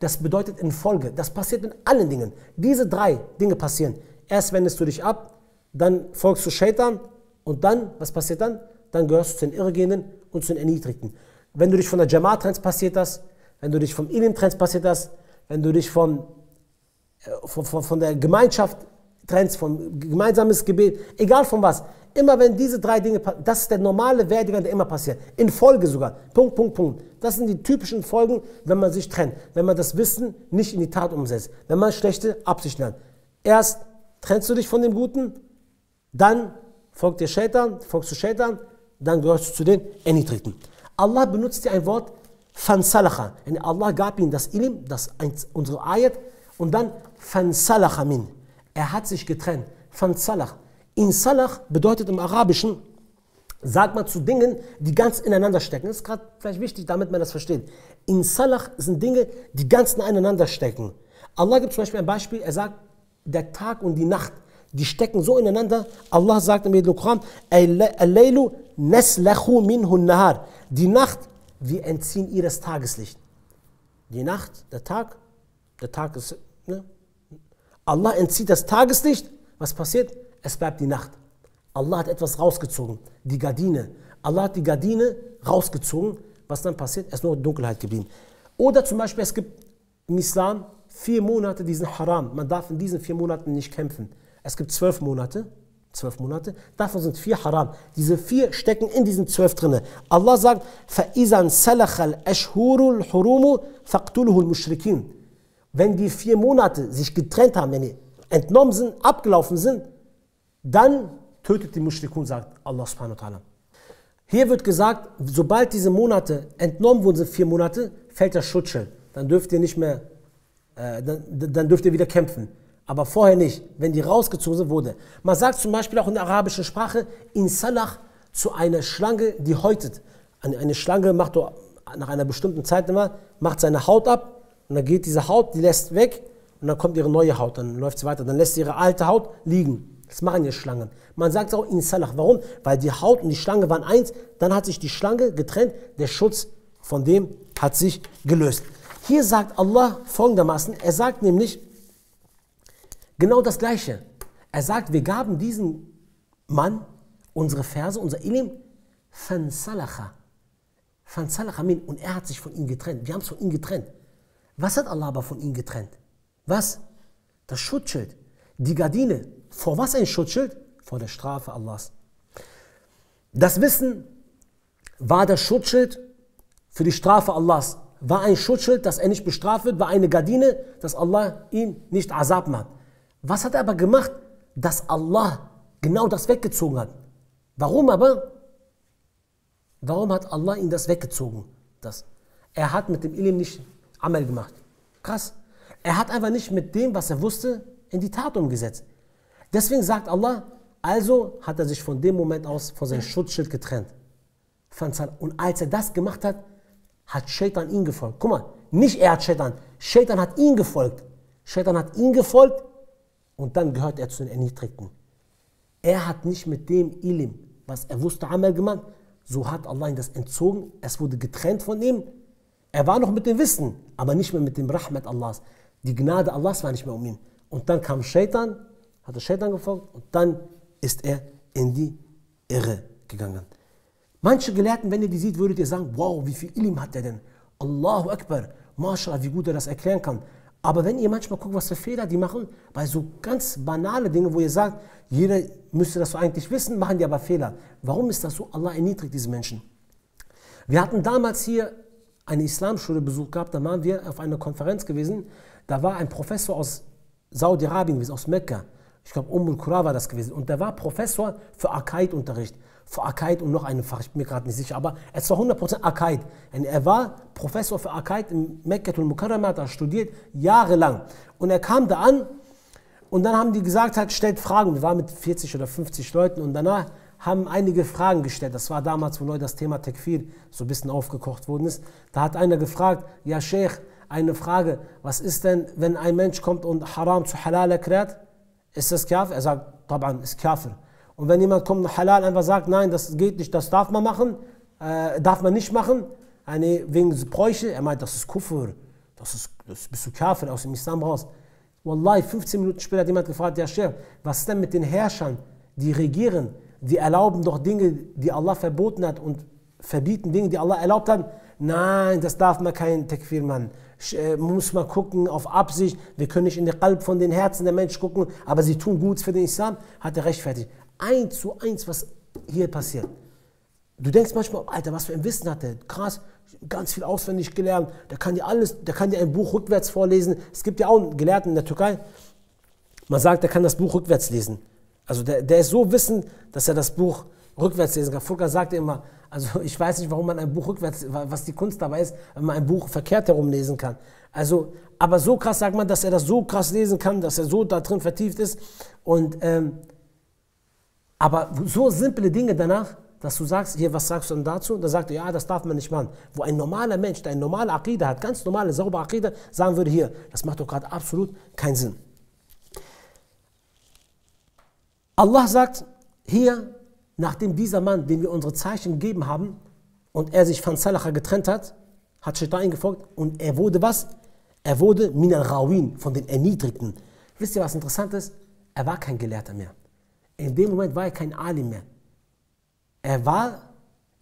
das bedeutet in Folge. Das passiert in allen Dingen. Diese 3 Dinge passieren. Erst wendest du dich ab, dann folgst du Shaitan und dann, was passiert dann? Dann gehörst du zu den Irregehenden und zu den Erniedrigten. Wenn du dich von der Jamaat trennst, passiert das. Wenn du dich vom Ilim trennst, passiert das. Wenn du dich von der Gemeinschaft trennst, vom gemeinsames Gebet, egal von was. Immer wenn diese 3 Dinge passieren, das ist der normale Werdegang, der immer passiert. In Folge sogar. Punkt, Punkt, Punkt. Das sind die typischen Folgen, wenn man sich trennt. Wenn man das Wissen nicht in die Tat umsetzt. Wenn man schlechte Absichten hat. Erst trennst du dich von dem Guten, dann folgst du Shaitan, dann gehörst du zu den Erniedrigten. Allah benutzt hier ein Wort Fansalacha. Allah gab ihm das Ilm, unsere Ayat, und dann Fansalacha min. Er hat sich getrennt. Fansalach. Insalach bedeutet im Arabischen, sagt man zu Dingen, die ganz ineinander stecken. Das ist gerade vielleicht wichtig, damit man das versteht. Insalach sind Dinge, die ganz ineinander stecken. Allah gibt zum Beispiel ein Beispiel, er sagt, der Tag und die Nacht, die stecken so ineinander. Allah sagt im Edlen Koran, Al-Laylu naslahu minhu an-nahar. Die Nacht, wir entziehen ihr das Tageslicht. Die Nacht, der Tag ist, ne? Allah entzieht das Tageslicht. Was passiert? Es bleibt die Nacht. Allah hat etwas rausgezogen, die Gardine. Allah hat die Gardine rausgezogen. Was dann passiert? Es ist nur Dunkelheit geblieben. Oder zum Beispiel, es gibt im Islam 4 Monate, die sind haram. Man darf in diesen 4 Monaten nicht kämpfen. Es gibt 12 Monate. 12 Monate. Davon sind 4 haram. Diese 4 stecken in diesen 12 drin. Allah sagt, فَإِذَا سَلَخَ الْأَشْهُرُ الْحُرُومُ فَقْتُلُهُ الْمُشْرِكِينَ. Wenn die 4 Monate sich getrennt haben, wenn die entnommen sind, abgelaufen sind, dann tötet die Mushrikun, sagt Allah subhanahu wa ta'ala. Hier wird gesagt, sobald diese Monate entnommen wurden, sind 4 Monate, fällt das Schutzschild. Dann dürft ihr nicht mehr, dann dürft ihr wieder kämpfen. Aber vorher nicht. Wenn die rausgezogen sind, wurde. Man sagt zum Beispiel auch in der arabischen Sprache, in Salach zu einer Schlange, die häutet. Eine Schlange macht nach einer bestimmten Zeit immer, macht seine Haut ab und dann geht diese Haut, die lässt weg und dann kommt ihre neue Haut, dann läuft sie weiter, dann lässt sie ihre alte Haut liegen. Das machen ja Schlangen. Man sagt auch in Salach. Warum? Weil die Haut und die Schlange waren eins, dann hat sich die Schlange getrennt, der Schutz von dem hat sich gelöst. Hier sagt Allah folgendermaßen, er sagt nämlich genau das Gleiche. Er sagt, wir gaben diesem Mann unsere Verse, unser Ilm, Fansalacha. Fansalacha min. Und er hat sich von ihm getrennt. Wir haben es von ihm getrennt. Was hat Allah aber von ihm getrennt? Was? Das Schutzschild. Die Gardine. Vor was ein Schutzschild? Vor der Strafe Allahs. Das Wissen war das Schutzschild für die Strafe Allahs. War ein Schutzschild, dass er nicht bestraft wird, war eine Gardine, dass Allah ihn nicht Azab macht. Was hat er aber gemacht? Dass Allah genau das weggezogen hat. Warum aber? Warum hat Allah ihn das weggezogen? Er hat mit dem Ilm nicht Amal gemacht. Krass. Er hat einfach nicht mit dem, was er wusste, in die Tat umgesetzt. Deswegen sagt Allah, also hat er sich von dem Moment aus von seinem Schutzschild getrennt. Und als er das gemacht hat, hat Shaitan ihm gefolgt. Guck mal, nicht er hat Shaitan hat ihm gefolgt. Shaitan hat ihm gefolgt und dann gehört er zu den Erniedrigten. Er hat nicht mit dem Ilm, was er wusste, Amal gemacht, so hat Allah ihn das entzogen, es wurde getrennt von ihm. Er war noch mit dem Wissen, aber nicht mehr mit dem Rahmat Allahs. Die Gnade Allahs war nicht mehr um ihn. Und dann kam Shaitan, hat er Shaitan gefolgt und dann ist er in die Irre gegangen. Manche Gelehrten, wenn ihr die seht, würdet ihr sagen, wow, wie viel Ilm hat er denn? Allahu Akbar, MashaAllah, wie gut er das erklären kann. Aber wenn ihr manchmal guckt, was für Fehler die machen, bei so ganz banale Dinge, wo ihr sagt, jeder müsste das so eigentlich wissen, machen die aber Fehler. Warum ist das so? Allah erniedrigt diese Menschen. Wir hatten damals hier eine Islamschule Besuch gehabt, da waren wir auf einer Konferenz gewesen, da war ein Professor aus Saudi-Arabien gewesen, aus Mekka. Ich glaube, Qura war das gewesen. Und der war Professor für Aqaid-Unterricht. Für Aqaid und noch einen Fach, ich bin mir gerade nicht sicher, aber es war 100% Aqaid. Er war Professor für Aqaid in Mekka al-Mukarramah, hat studiert, jahrelang. Und er kam da an und dann haben die gesagt, halt, stellt Fragen. Wir waren mit 40 oder 50 Leuten und danach haben einige Fragen gestellt. Das war damals, wo neu das Thema Tekfir so ein bisschen aufgekocht worden ist. Da hat einer gefragt, ja Sheikh, eine Frage, was ist denn, wenn ein Mensch kommt und Haram zu Halal erklärt? Ist das Kafir? Er sagt, Taban, ist Kafir. Und wenn jemand kommt und Halal einfach sagt, nein, das geht nicht, das darf man machen, darf man nicht machen, wegen Bräuche, er meint, das ist Kufr, das bist du Kafir, aus dem Islam raus. Wallahi, 15 Minuten später hat jemand gefragt, ja Sheikh, was ist denn mit den Herrschern, die regieren, die erlauben doch Dinge, die Allah verboten hat und verbieten Dinge, die Allah erlaubt hat? Nein, das darf man kein Takfir machen. Man muss mal gucken auf Absicht, wir können nicht in den Qalb von den Herzen der Menschen gucken, aber sie tun Gutes für den Islam, hat er rechtfertigt. 1:1, was hier passiert. Du denkst manchmal, Alter, was für ein Wissen hat der? Krass, ganz viel auswendig gelernt, der kann dir ein Buch rückwärts vorlesen. Es gibt ja auch einen Gelehrten in der Türkei, man sagt, der kann das Buch rückwärts lesen. Also der ist so wissend, dass er das Buch rückwärts lesen kann. Furka sagte immer, also ich weiß nicht, warum man ein Buch rückwärts, was die Kunst dabei ist, wenn man ein Buch verkehrt herum lesen kann. Also, aber so krass sagt man, dass er das so krass lesen kann, dass er so da drin vertieft ist. Und, aber so simple Dinge danach, dass du sagst, hier, was sagst du denn dazu? Da sagt er, ja, das darf man nicht machen. Wo ein normaler Mensch, der eine normale Aqida hat, ganz normale, saubere Aqida, sagen würde, hier, das macht doch gerade absolut keinen Sinn. Allah sagt hier, nachdem dieser Mann, dem wir unsere Zeichen gegeben haben und er sich von Salacha getrennt hat, hat Shaitan gefolgt und er wurde was? Er wurde min al-Ghawin, von den Erniedrigten. Wisst ihr, was interessant ist? Er war kein Gelehrter mehr. In dem Moment war er kein Alim mehr. Er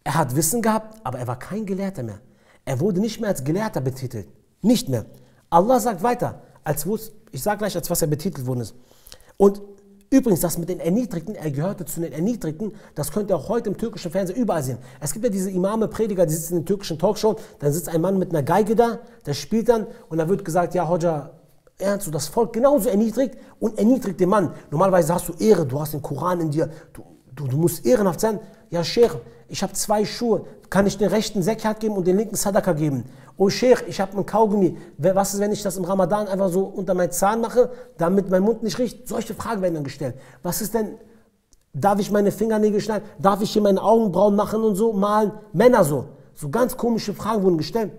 hat Wissen gehabt, aber er war kein Gelehrter mehr. Er wurde nicht mehr als Gelehrter betitelt. Nicht mehr. Allah sagt weiter, ich sage gleich, als was er betitelt worden ist. Und übrigens, das mit den Erniedrigten, er gehörte zu den Erniedrigten, das könnt ihr auch heute im türkischen Fernsehen überall sehen. Es gibt ja diese Imame, Prediger, die sitzen in den türkischen Talkshow, dann sitzt ein Mann mit einer Geige da, der spielt dann und dann wird gesagt, ja Hodja, ernst du das Volk genauso erniedrigt und erniedrigt den Mann. Normalerweise hast du Ehre, du hast den Koran in dir, du musst ehrenhaft sein. Ja Sheikh, ich habe 2 Schuhe, kann ich den rechten Zekat geben und den linken Sadaka geben? Oh Sheikh, ich habe einen Kaugummi, was ist, wenn ich das im Ramadan einfach so unter meinen Zahn mache, damit mein Mund nicht riecht? Solche Fragen werden dann gestellt. Was ist denn, darf ich meine Fingernägel schneiden, darf ich hier meine Augenbrauen machen und so, malen? Männer so ganz komische Fragen wurden gestellt.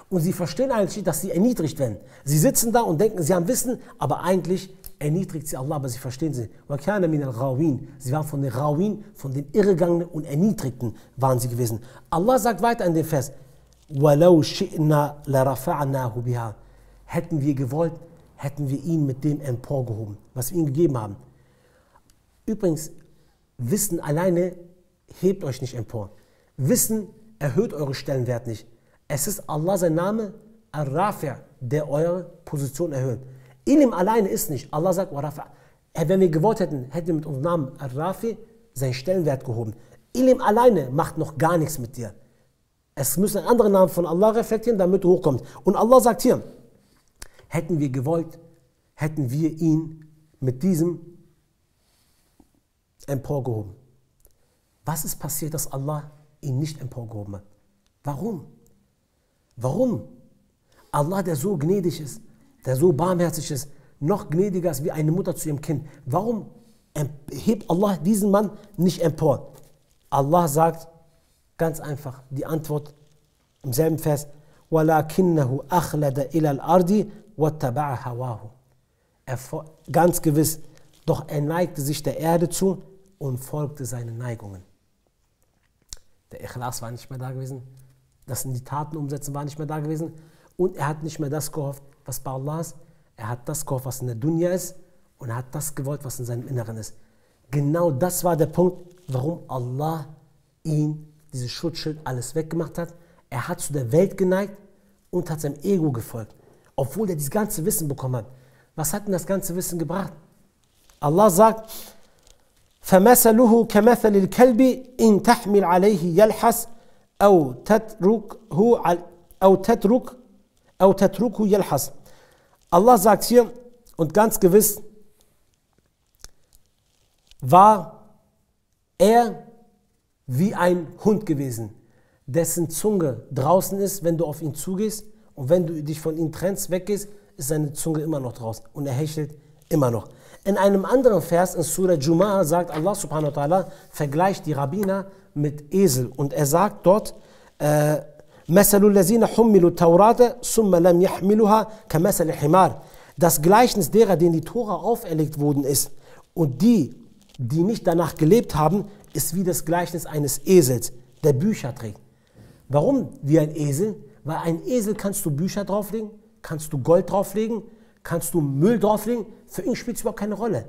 Und sie verstehen eigentlich nicht, dass sie erniedrigt werden. Sie sitzen da und denken, sie haben Wissen, aber eigentlich erniedrigt sie Allah, aber sie verstehen sie. Sie waren von den Ghawin, von den Irregangenen und Erniedrigten waren sie gewesen. Allah sagt weiter in dem Vers, hätten wir gewollt, hätten wir ihn mit dem emporgehoben, was wir ihm gegeben haben. Übrigens, Wissen alleine hebt euch nicht empor. Wissen erhöht eure Stellenwert nicht. Es ist Allah sein Name, Ar-Rafi', der eure Position erhöht. Ilm alleine ist nicht. Allah sagt, wenn wir gewollt hätten, hätten wir mit unserem Namen Ar-Rafi' seinen Stellenwert gehoben. Ilm alleine macht noch gar nichts mit dir. Es müssen andere Namen von Allah reflektieren, damit du hochkommst. Und Allah sagt hier, hätten wir gewollt, hätten wir ihn mit diesem emporgehoben. Was ist passiert, dass Allah ihn nicht emporgehoben hat? Warum? Warum? Allah, der so gnädig ist, der so barmherzig ist, noch gnädiger ist wie eine Mutter zu ihrem Kind. Warum hebt Allah diesen Mann nicht empor? Allah sagt ganz einfach die Antwort im selben Vers: وَلَكِنَّهُ أَخْلَدَ إِلَى الْأَرْضِ وَاتَّبَعَ هَوَاهُ. Ganz gewiss, doch er neigte sich der Erde zu und folgte seinen Neigungen. Der Ikhlas war nicht mehr da gewesen, das in die Taten umsetzen war nicht mehr da gewesen und er hat nicht mehr das gehofft, was bei Allah ist. Er hat das gehofft, was in der Dunya ist und er hat das gewollt, was in seinem Inneren ist. Genau das war der Punkt, warum Allah ihm dieses Schutzschild alles weggemacht hat. Er hat zu der Welt geneigt und hat seinem Ego gefolgt, obwohl er dieses ganze Wissen bekommen hat. Was hat denn das ganze Wissen gebracht? Allah sagt, فَمَثَلُهُ كَمَثَلِ الْكَلْبِ إِن تَحْمِلْ عَلَيْهِ يَلْحَسْ أَوْ تَتْرُكْهُ يَلْحَسْ. Allah sagt hier, und ganz gewiss war er wie ein Hund gewesen, dessen Zunge draußen ist, wenn du auf ihn zugehst, und wenn du dich von ihm trennst, weggehst, ist seine Zunge immer noch draußen und er hechelt immer noch. In einem anderen Vers in Surah Jumu'ah sagt Allah subhanahu wa ta'ala, vergleicht die Rabbiner mit Esel und er sagt dort, مثل الذين حملوا التوراة ثم لم يحملوها كمثل الحمار. Das Gleichnis derer, denen die Tora auferlegt worden ist und die nicht danach gelebt haben, ist wie das Gleichnis eines Esels, der Bücher trägt. Warum wie ein Esel? Weil ein Esel kannst du Bücher drauflegen, kannst du Gold drauflegen, kannst du Müll drauflegen, für ihn spielt es überhaupt keine Rolle.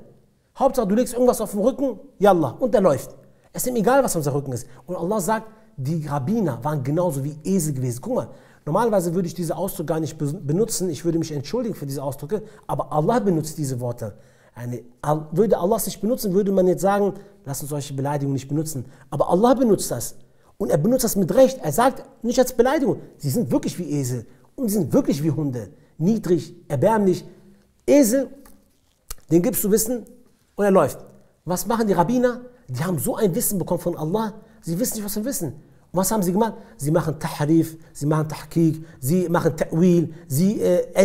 Hauptsache, du legst irgendwas auf den Rücken, yallah, und der läuft. Es ist ihm egal, was auf seinem Rücken ist. Und Allah sagt, die Rabbiner waren genauso wie Esel gewesen. Guck mal, normalerweise würde ich diesen Ausdruck gar nicht benutzen, ich würde mich entschuldigen für diese Ausdrücke, aber Allah benutzt diese Worte. Würde Allah es nicht benutzen, würde man jetzt sagen, lass uns solche Beleidigungen nicht benutzen. Aber Allah benutzt das. Und er benutzt das mit Recht. Er sagt nicht als Beleidigung, sie sind wirklich wie Esel und sie sind wirklich wie Hunde. Niedrig, erbärmlich. Esel, den gibst du Wissen und er läuft. Was machen die Rabbiner? Die haben so ein Wissen bekommen von Allah, sie wissen nicht, was sie wissen. Und was haben sie gemacht? Sie machen Tahrif, sie machen Tahqiq, sie machen Ta'wil, sie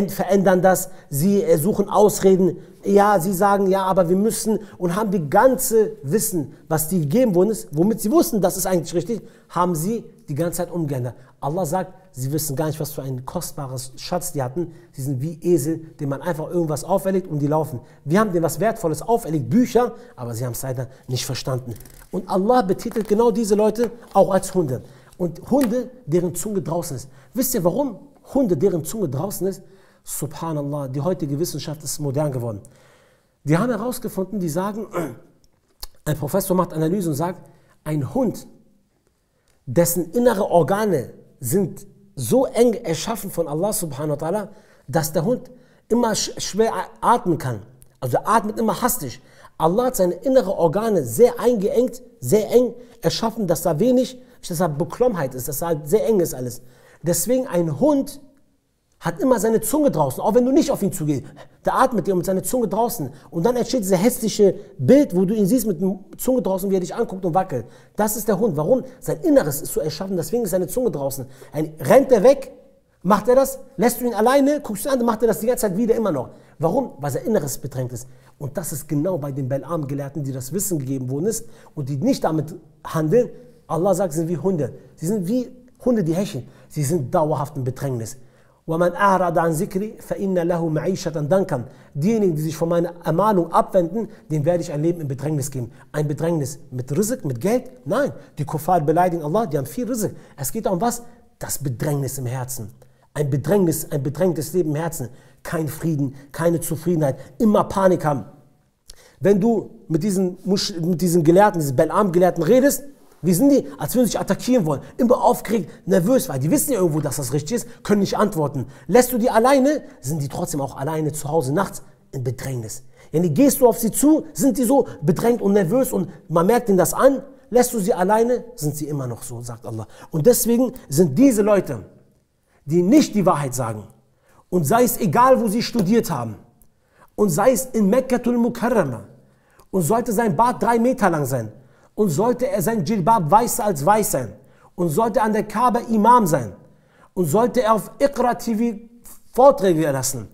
verändern das, sie suchen Ausreden. Ja, sie sagen, ja, aber wir müssen und haben die ganze Wissen, was die gegeben worden ist, womit sie wussten, das ist eigentlich richtig, haben sie die ganze Zeit umgeändert. Allah sagt, sie wissen gar nicht, was für ein kostbares Schatz die hatten. Sie sind wie Esel, denen man einfach irgendwas auferlegt und die laufen. Wir haben denen was Wertvolles auferlegt, Bücher, aber sie haben es leider nicht verstanden. Und Allah betitelt genau diese Leute auch als Hunde. Und Hunde, deren Zunge draußen ist. Wisst ihr warum? Hunde, deren Zunge draußen ist? Subhanallah, die heutige Wissenschaft ist modern geworden. Die haben herausgefunden, die sagen, ein Professor macht Analyse und sagt, ein Hund, dessen innere Organe sind so eng erschaffen von Allah subhanahu wa ta'ala, dass der Hund immer schwer atmen kann. Also er atmet immer hastig. Allah hat seine inneren Organe sehr eingeengt, sehr eng erschaffen, dass da wenig, dass da Beklommheit ist, dass da sehr eng ist alles. Deswegen ein Hund hat immer seine Zunge draußen, auch wenn du nicht auf ihn zugehst. Der atmet dir mit seiner Zunge draußen. Und dann entsteht dieses hässliche Bild, wo du ihn siehst mit der Zunge draußen, wie er dich anguckt und wackelt. Das ist der Hund. Warum? Sein Inneres ist so erschaffen, deswegen ist seine Zunge draußen. Rennt er weg, macht er das, lässt du ihn alleine, guckst du ihn an, macht er das die ganze Zeit wieder immer noch. Warum? Weil sein Inneres bedrängt ist. Und das ist genau bei den Bal'am-Gelehrten, die das Wissen gegeben worden ist und die nicht damit handeln. Allah sagt, sie sind wie Hunde. Sie sind wie Hunde, die hecheln. Sie sind dauerhaft in Bedrängnis. وَمَنْ أَعْرَضَ عَنْ ذِكْرِي فَإِنَّ لَهُ مَعِيشَةً ضَنْكًا. Diejenigen, die sich von meiner Ermahnung abwenden, dem werde ich ein Leben in Bedrängnis geben. Ein Bedrängnis mit Rizq, mit Geld? Nein, die Kuffar beleidigen Allah, die haben viel Rizq. Es geht um was? Das Bedrängnis im Herzen. Ein bedrängtes Leben im Herzen. Kein Frieden, keine Zufriedenheit, immer Panik haben. Wenn du mit diesen Gelehrten, diesen Bal'am-Gelehrten redest, wie sind die? Als würden sie sich attackieren wollen. Immer aufgeregt, nervös, weil die wissen ja irgendwo, dass das richtig ist, können nicht antworten. Lässt du die alleine, sind die trotzdem auch alleine zu Hause nachts in Bedrängnis. Gehst du auf sie zu, sind die so bedrängt und nervös und man merkt ihnen das an. Lässt du sie alleine, sind sie immer noch so, sagt Allah. Und deswegen sind diese Leute, die nicht die Wahrheit sagen, und sei es egal, wo sie studiert haben, und sei es in Mekkatul Mukarrama, und sollte sein Bart 3 Meter lang sein, und sollte er sein Dschilbab weißer als weiß sein, und sollte an der Kaaba Imam sein, und sollte er auf Iqra TV Vorträge erlassen,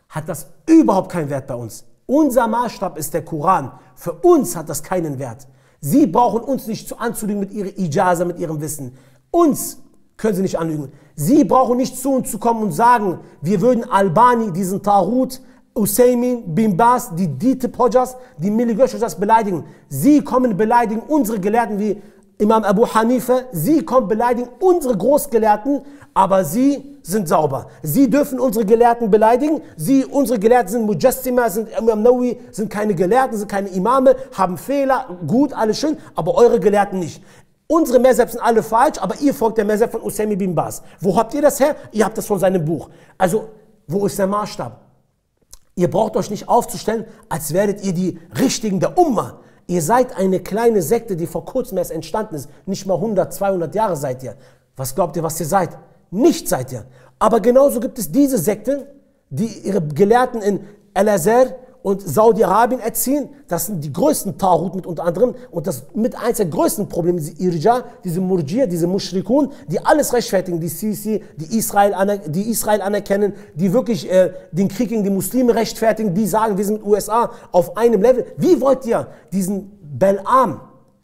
hat das überhaupt keinen Wert bei uns. Unser Maßstab ist der Koran. Für uns hat das keinen Wert. Sie brauchen uns nicht anzulügen mit ihrer Ijaza, mit ihrem Wissen. Uns können sie nicht anlügen. Sie brauchen nicht zu uns zu kommen und sagen, wir würden Albani, diesen Tarut, Usaymin, Bin Baz, die Ditib Hodjas, die Milli Göschers beleidigen. Sie kommen beleidigen unsere Gelehrten wie Imam Abu Hanifa. Sie kommen beleidigen unsere Großgelehrten, aber sie sind sauber. Sie dürfen unsere Gelehrten beleidigen. Unsere Gelehrten sind Mujassima, sind Imam Nawawi, sind keine Gelehrten, sind keine Imame, haben Fehler, gut, alles schön, aber eure Gelehrten nicht. Unsere Mezhab sind alle falsch, aber ihr folgt der Mezhab von Usaymin bin Baz. Wo habt ihr das her? Ihr habt das von seinem Buch. Also, wo ist der Maßstab? Ihr braucht euch nicht aufzustellen, als werdet ihr die Richtigen der Umma. Ihr seid eine kleine Sekte, die vor kurzem erst entstanden ist. Nicht mal 100, 200 Jahre seid ihr. Was glaubt ihr, was ihr seid? Nicht seid ihr. Aber genauso gibt es diese Sekten, die ihre Gelehrten in Al-Azhar und Saudi-Arabien erziehen. Das sind die größten Tarut mit unter anderem. Und das mit eins der größten Probleme, diese Irja, diese Murjia, diese Mushrikun, die alles rechtfertigen, die Sisi, die Israel anerkennen, die wirklich den Krieg gegen die Muslime rechtfertigen, die sagen, wir sind mit USA auf einem Level. Wie wollt ihr diesen Bal'am,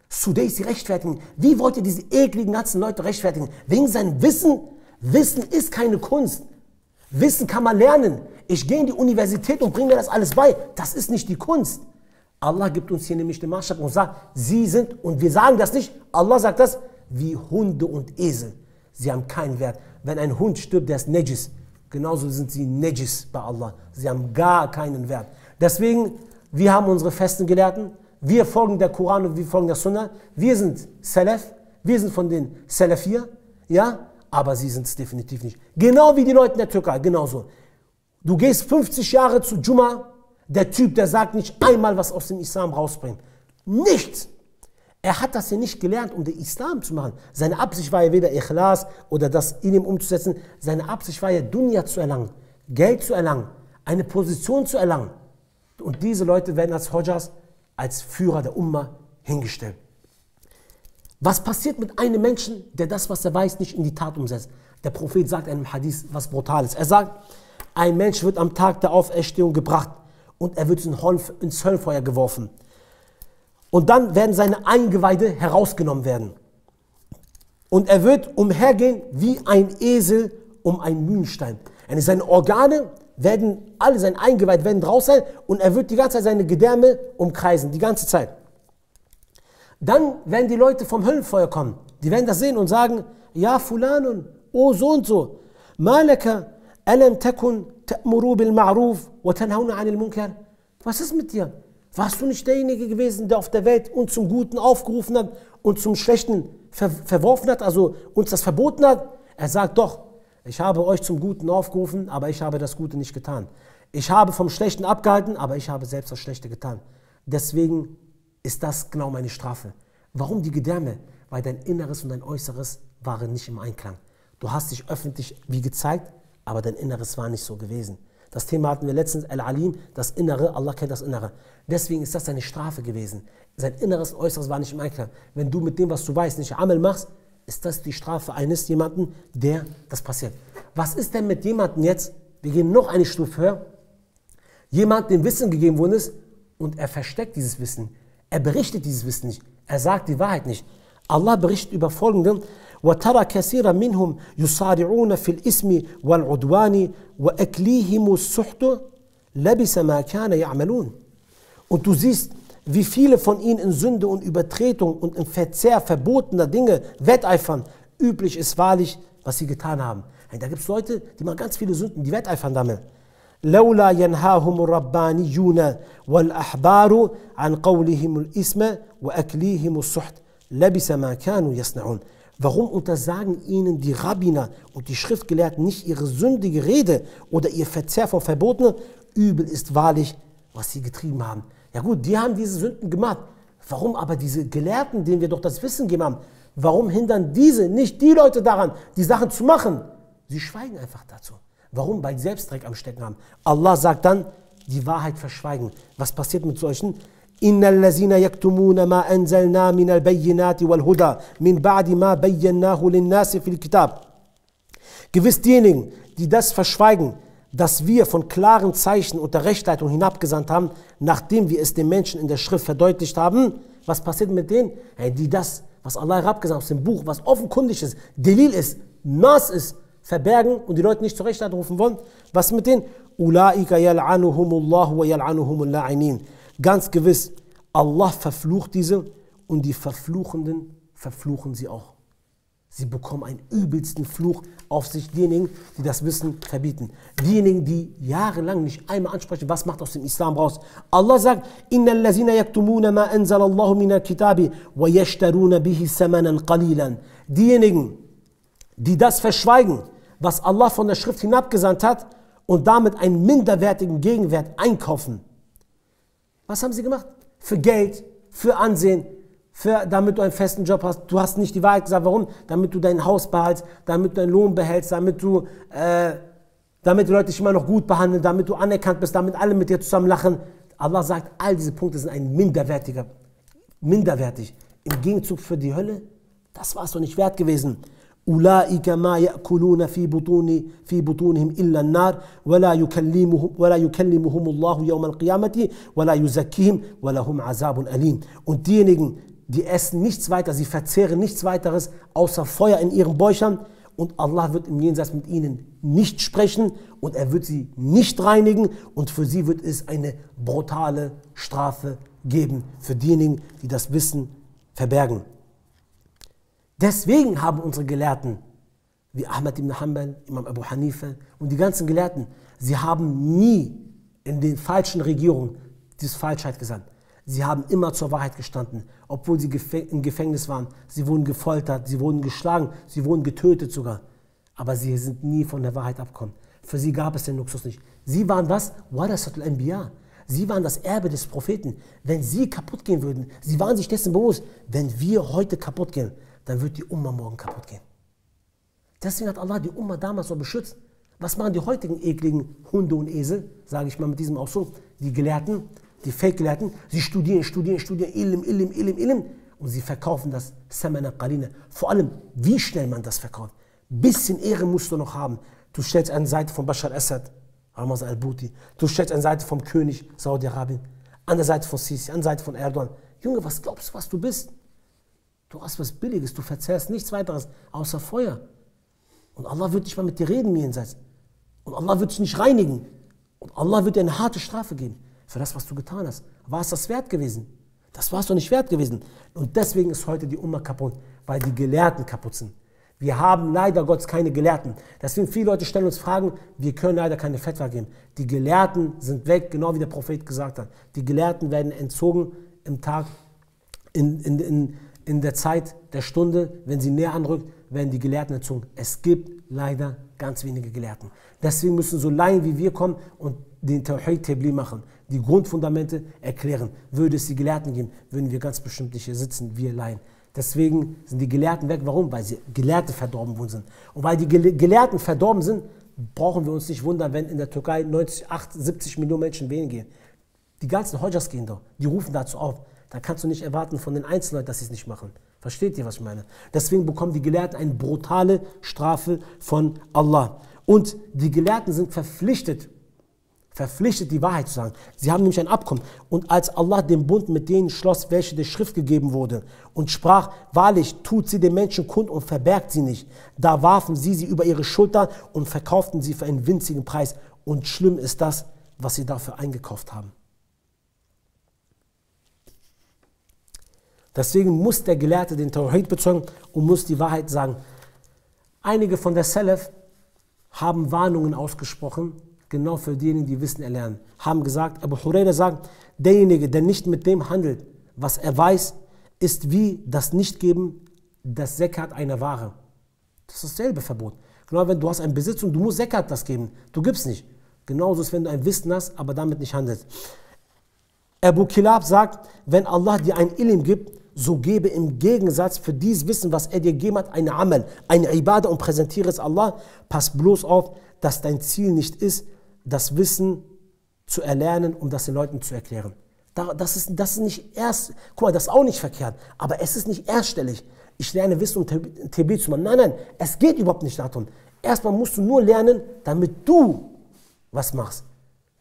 Sudaisi rechtfertigen? Wie wollt ihr diese ekligen ganzen Leute rechtfertigen? Wegen seinem Wissen? Wissen ist keine Kunst. Wissen kann man lernen. Ich gehe in die Universität und bringe mir das alles bei. Das ist nicht die Kunst. Allah gibt uns hier nämlich den Maßstab und sagt, sie sind, und wir sagen das nicht, Allah sagt das, wie Hunde und Esel. Sie haben keinen Wert. Wenn ein Hund stirbt, der ist Najis. Genauso sind sie Najis bei Allah. Sie haben gar keinen Wert. Deswegen, wir haben unsere festen Gelehrten, wir folgen der Koran und wir folgen der Sunna. Wir sind Salaf, wir sind von den Salafir, ja, aber sie sind es definitiv nicht. Genau wie die Leute in der Türkei, genauso. Du gehst 50 Jahre zu Juma, der Typ, der sagt nicht einmal, was aus dem Islam rausbringt. Nichts. Er hat das ja nicht gelernt, um den Islam zu machen. Seine Absicht war ja weder Ikhlas oder das in ihm umzusetzen. Seine Absicht war ja, Dunya zu erlangen, Geld zu erlangen, eine Position zu erlangen. Und diese Leute werden als Hodjas, als Führer der Umma hingestellt. Was passiert mit einem Menschen, der das, was er weiß, nicht in die Tat umsetzt? Der Prophet sagt in einem Hadith was Brutales. Er sagt, ein Mensch wird am Tag der Auferstehung gebracht und er wird ins Höllenfeuer geworfen. Und dann werden seine Eingeweide herausgenommen werden. Und er wird umhergehen wie ein Esel um einen Mühlenstein. Seine Organe werden, alle seine Eingeweide werden draußen sein und er wird die ganze Zeit seine Gedärme umkreisen, die ganze Zeit. Dann werden die Leute vom Höllenfeuer kommen. Die werden das sehen und sagen, ja Fulanun, oh so und so, Malaka, alam takun ta'muru bil ma'ruf wa tanhauna 'anil munkar. Was ist mit dir? Warst du nicht derjenige gewesen, der auf der Welt uns zum Guten aufgerufen hat und zum Schlechten verworfen hat, also uns das verboten hat? Er sagt doch, ich habe euch zum Guten aufgerufen, aber ich habe das Gute nicht getan. Ich habe vom Schlechten abgehalten, aber ich habe selbst das Schlechte getan. Deswegen ist das genau meine Strafe. Warum die Gedärme? Weil dein Inneres und dein Äußeres waren nicht im Einklang. Du hast dich öffentlich wie gezeigt, aber dein Inneres war nicht so gewesen. Das Thema hatten wir letztens, Al-Alim, das Innere, Allah kennt das Innere. Deswegen ist das seine Strafe gewesen. Sein Inneres und Äußeres war nicht im Einklang. Wenn du mit dem, was du weißt, nicht Amal machst, ist das die Strafe eines jemanden, der das passiert. Was ist denn mit jemandem jetzt, wir gehen noch eine Stufe höher, jemand, dem Wissen gegeben worden ist und er versteckt dieses Wissen. Er berichtet dieses Wissen nicht. Er sagt die Wahrheit nicht. Allah berichtet über Folgendes: وَتَرَى كَثِيرًا مِنْهُمْ يُصَارِعُونَ فِي الْإِثْمِ وَالْعُدْوَانِ وَأَكْلِيهِمُ السُّحْتُ لَبِسَ مَا كَانَ يَعْمَلُونَ. Und du siehst, wie viele von ihnen in Sünde und Übertretung und im Verzehr verbotener Dinge wetteifern. Üblich ist wahrlich, was sie getan haben. Da gibt es Leute, die machen ganz viele Sünden, die wetteifern damit. لولا ينهاهم الربانيون والأحبار عن قولهم الإثم وأكليهم السحت لبس ما كانوا يصنعون. Warum untersagen ihnen die Rabbiner und die Schriftgelehrten nicht ihre sündige Rede oder ihr Verzehr von Verbotenen? Übel ist wahrlich, was sie getrieben haben. Ja gut, die haben diese Sünden gemacht. Warum aber diese Gelehrten, denen wir doch das Wissen gegeben haben, warum hindern diese nicht die Leute daran, die Sachen zu machen? Sie schweigen einfach dazu. Warum? Weil sie selbst Dreck am Stecken haben. Allah sagt dann, die Wahrheit verschweigen. Was passiert mit solchen? Innal lazina yaktumuna ma anzalna min al-bayyinati wal-huda min ba'di ma bayyanahu lin-nasi fil kitab. Gewiss diejenigen, die das verschweigen, dass wir von klaren Zeichen und der Rechtleitung hinabgesandt haben, nachdem wir es den Menschen in der Schrift verdeutlicht haben. Was passiert mit denen? Die das, was Allah herabgesandt hat aus dem Buch, was offenkundig ist, Delil ist, Nas ist, verbergen und die Leute nicht zur Rechtleitung rufen wollen. Was mit denen? Ulaika yal'anuhumullahu wa yal'anuhumul la'inin. Ganz gewiss, Allah verflucht diese und die Verfluchenden verfluchen sie auch. Sie bekommen einen übelsten Fluch auf sich, diejenigen, die das Wissen verbieten. Diejenigen, die jahrelang nicht einmal ansprechen, was macht aus dem Islam raus. Allah sagt, Innal lazina yaktumuna ma anzalallahu minal kitabi wa yashtaruna bihi samanan qalilan. Diejenigen, die das verschweigen, was Allah von der Schrift hinabgesandt hat und damit einen minderwertigen Gegenwert einkaufen. Was haben sie gemacht? Für Geld, für Ansehen, damit du einen festen Job hast. Du hast nicht die Wahrheit gesagt. Warum? Damit du dein Haus behaltst, damit du deinen Lohn behältst, damit die Leute dich immer noch gut behandeln, damit du anerkannt bist, damit alle mit dir zusammen lachen. Allah sagt, all diese Punkte sind ein minderwertig. Im Gegenzug für die Hölle, das war es doch nicht wert gewesen. Ulaika ma ya'kuluna fi butunihim illa an-nar wa la yukallimuhum Allahu yawm al-qiyamati wa la yuzakkihim wa lahum azabun alim. Und diejenigen, die essen nichts weiter, sie verzehren nichts weiteres außer Feuer in ihren Bäuchern und Allah wird im Jenseits mit ihnen nicht sprechen und er wird sie nicht reinigen und für sie wird es eine brutale Strafe geben, für diejenigen, die das Wissen verbergen. Deswegen haben unsere Gelehrten, wie Ahmad ibn Hanbal, Imam Abu Hanifa und die ganzen Gelehrten, sie haben nie in den falschen Regierungen diese Falschheit gesandt. Sie haben immer zur Wahrheit gestanden, obwohl sie im Gefängnis waren. Sie wurden gefoltert, sie wurden geschlagen, sie wurden getötet sogar. Aber sie sind nie von der Wahrheit abgekommen. Für sie gab es den Luxus nicht. Sie waren was? Warasatul Anbiya. Sie waren das Erbe des Propheten. Wenn sie kaputt gehen würden, sie waren sich dessen bewusst, wenn wir heute kaputt gehen, dann wird die Umma morgen kaputt gehen. Deswegen hat Allah die Umma damals so beschützt. Was machen die heutigen ekligen Hunde und Esel, sage ich mal mit diesem Ausdruck, die Gelehrten, die Fake-Gelehrten, sie studieren, Ilm, und sie verkaufen das Samana Qalina. Vor allem, wie schnell man das verkauft. Bisschen Ehre musst du noch haben. Du stellst eine Seite von Bashar al-Assad, Ramaz al-Bouti, du stellst eine Seite vom König Saudi-Arabien, an der Seite von Sisi, an der Seite von Erdogan. Junge, was glaubst du, was du bist? Du hast was Billiges, du verzehrst nichts weiteres außer Feuer. Und Allah wird nicht mal mit dir reden, mir jenseits. Und Allah wird dich nicht reinigen. Und Allah wird dir eine harte Strafe geben für das, was du getan hast. War es das wert gewesen? Das war es doch nicht wert gewesen. Und deswegen ist heute die Umma kaputt, weil die Gelehrten kaputt sind. Wir haben leider Gottes keine Gelehrten. Deswegen viele Leute stellen uns Fragen, wir können leider keine Fatwa geben. Die Gelehrten sind weg, genau wie der Prophet gesagt hat. Die Gelehrten werden entzogen im Tag, in der Zeit der Stunde, wenn sie näher anrückt, werden die Gelehrten entzogen. Es gibt leider ganz wenige Gelehrten. Deswegen müssen so Laien wie wir kommen und den Tawhid Tabligh machen, die Grundfundamente erklären. Würde es die Gelehrten geben, würden wir ganz bestimmt nicht hier sitzen, wir Laien. Deswegen sind die Gelehrten weg. Warum? Weil sie Gelehrte verdorben worden sind. Und weil die Gelehrten verdorben sind, brauchen wir uns nicht wundern, wenn in der Türkei 70 Millionen Menschen wählen gehen. Die ganzen Hodjas gehen doch, die rufen dazu auf. Da kannst du nicht erwarten von den Einzelnen, dass sie es nicht machen. Versteht ihr, was ich meine? Deswegen bekommen die Gelehrten eine brutale Strafe von Allah. Und die Gelehrten sind verpflichtet, die Wahrheit zu sagen. Sie haben nämlich ein Abkommen. Und als Allah den Bund mit denen schloss, welche der Schrift gegeben wurde, und sprach, wahrlich, tut sie den Menschen kund und verbergt sie nicht. Da warfen sie über ihre Schulter und verkauften sie für einen winzigen Preis. Und schlimm ist das, was sie dafür eingekauft haben. Deswegen muss der Gelehrte den Tawhid bezeugen und muss die Wahrheit sagen. Einige von der Salaf haben Warnungen ausgesprochen, genau für diejenigen, die Wissen erlernen. Haben gesagt, Abu Huraira sagt, derjenige, der nicht mit dem handelt, was er weiß, ist wie das Nichtgeben des Zekat einer Ware. Das ist dasselbe Verbot. Genau, wenn du hast einen Besitz und du musst Zekat das geben, du gibst nicht. Genauso ist, wenn du ein Wissen hast, aber damit nicht handelst. Abu Kilab sagt, wenn Allah dir ein Ilm gibt, so gebe im Gegensatz für dieses Wissen, was er dir gegeben hat, eine Amal, eine Ibada und präsentiere es Allah. Pass bloß auf, dass dein Ziel nicht ist, das Wissen zu erlernen, um das den Leuten zu erklären. Das ist nicht erst, guck mal, das ist auch nicht verkehrt, aber es ist nicht erststellig. Ich lerne Wissen, um Tabligh zu machen. Nein, es geht überhaupt nicht darum. Erstmal musst du nur lernen, damit du was machst.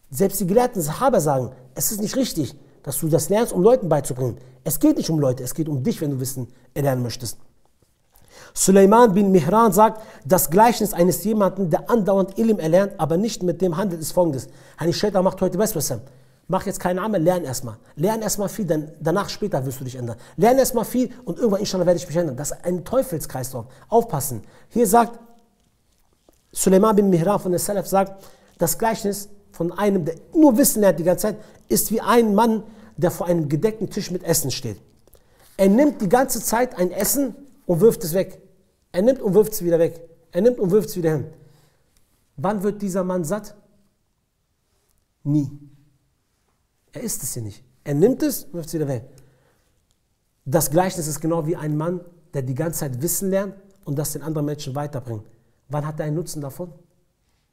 Selbst die gelehrten Sahaba sagen, es ist nicht richtig, dass du das lernst, um Leuten beizubringen. Es geht nicht um Leute, es geht um dich, wenn du Wissen erlernen möchtest. Suleiman bin Mihran sagt, das Gleichnis eines jemanden, der andauernd Ilm erlernt, aber nicht mit dem handelt, ist folgendes. Hani Shaitan macht heute besser. Mach jetzt keine Amal, lern erstmal. Lern erstmal viel, dann danach später wirst du dich ändern. Lern erstmal viel und irgendwann inshallah werde ich mich ändern. Das ist ein Teufelskreislauf. Aufpassen. Hier sagt Suleiman bin Mihran von der Salaf, sagt, das Gleichnis von einem, der nur Wissen lernt die ganze Zeit, ist wie ein Mann, der vor einem gedeckten Tisch mit Essen steht. Er nimmt die ganze Zeit ein Essen und wirft es weg. Er nimmt und wirft es wieder weg. Er nimmt und wirft es wieder hin. Wann wird dieser Mann satt? Nie. Er isst es hier nicht. Er nimmt es und wirft es wieder weg. Das Gleichnis ist genau wie ein Mann, der die ganze Zeit Wissen lernt und das den anderen Menschen weiterbringt. Wann hat er einen Nutzen davon?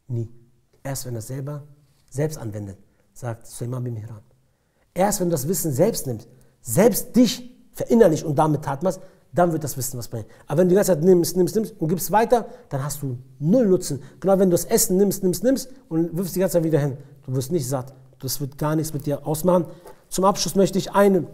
Nie. Erst wenn er es selbst anwendet, sagt Suleiman bin Mihran. Erst wenn du das Wissen selbst nimmst, selbst dich verinnerlichst und damit Tat machst, dann wird das Wissen was bringen. Aber wenn du die ganze Zeit nimmst und gibst weiter, dann hast du null Nutzen. Genau, wenn du das Essen nimmst und wirfst die ganze Zeit wieder hin. Du wirst nicht satt. Das wird gar nichts mit dir ausmachen. Zum Abschluss möchte ich eine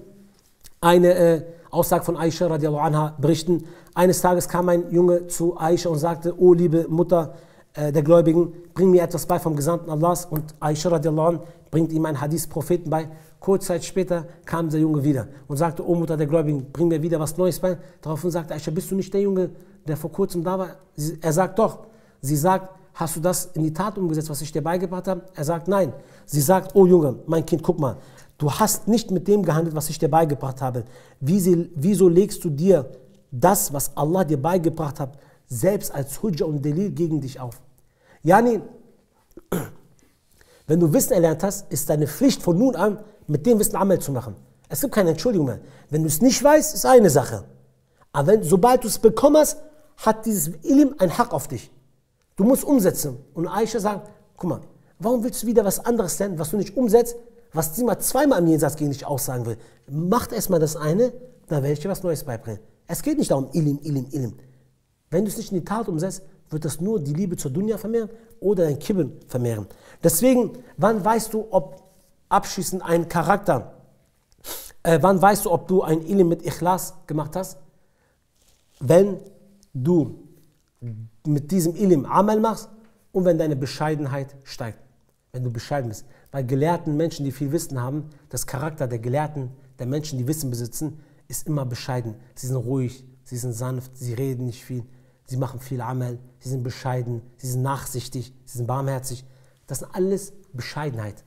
Aussage von Aisha radiallahu anha berichten, eines Tages kam ein Junge zu Aisha und sagte, oh liebe Mutter der Gläubigen, bring mir etwas bei vom Gesandten Allahs. Und Aisha radiallahu anha bringt ihm einen Hadith Propheten bei. Kurze Zeit später kam der Junge wieder und sagte, oh Mutter der Gläubigen, bring mir wieder was Neues bei. Daraufhin sagte Aisha, bist du nicht der Junge, der vor kurzem da war? Er sagt doch. Sie sagt, hast du das in die Tat umgesetzt, was ich dir beigebracht habe? Er sagt, nein. Sie sagt, oh Junge, mein Kind, guck mal, du hast nicht mit dem gehandelt, was ich dir beigebracht habe. Wieso legst du dir das, was Allah dir beigebracht hat, selbst als Hujja und Delil gegen dich auf? Yani, wenn du Wissen erlernt hast, ist deine Pflicht von nun an, mit dem Wissen Amal zu machen. Es gibt keine Entschuldigung mehr. Wenn du es nicht weißt, ist eine Sache. Aber sobald du es bekommen hast, hat dieses Ilm ein Haq auf dich. Du musst umsetzen. Und Aisha sagt, guck mal, warum willst du wieder was anderes lernen, was du nicht umsetzt, was sie mal zweimal im Jenseits gegen dich aussagen will? Mach erstmal das eine, dann werde ich dir was Neues beibringen. Es geht nicht darum, Ilm. Wenn du es nicht in die Tat umsetzt, wird das nur die Liebe zur Dunya vermehren oder dein Kibben vermehren. Deswegen, wann weißt du, ob abschließend ein Charakter, wann weißt du, ob du ein Ilm mit Ikhlas gemacht hast? Wenn du mit diesem Ilm Amal machst und wenn deine Bescheidenheit steigt. Wenn du bescheiden bist. Bei gelehrten Menschen, die viel Wissen haben, das Charakter der Gelehrten, der Menschen, die Wissen besitzen, ist immer bescheiden. Sie sind ruhig, sie sind sanft, sie reden nicht viel, sie machen viel Amal, sie sind bescheiden, sie sind nachsichtig, sie sind barmherzig. Das sind alles Bescheidenheit.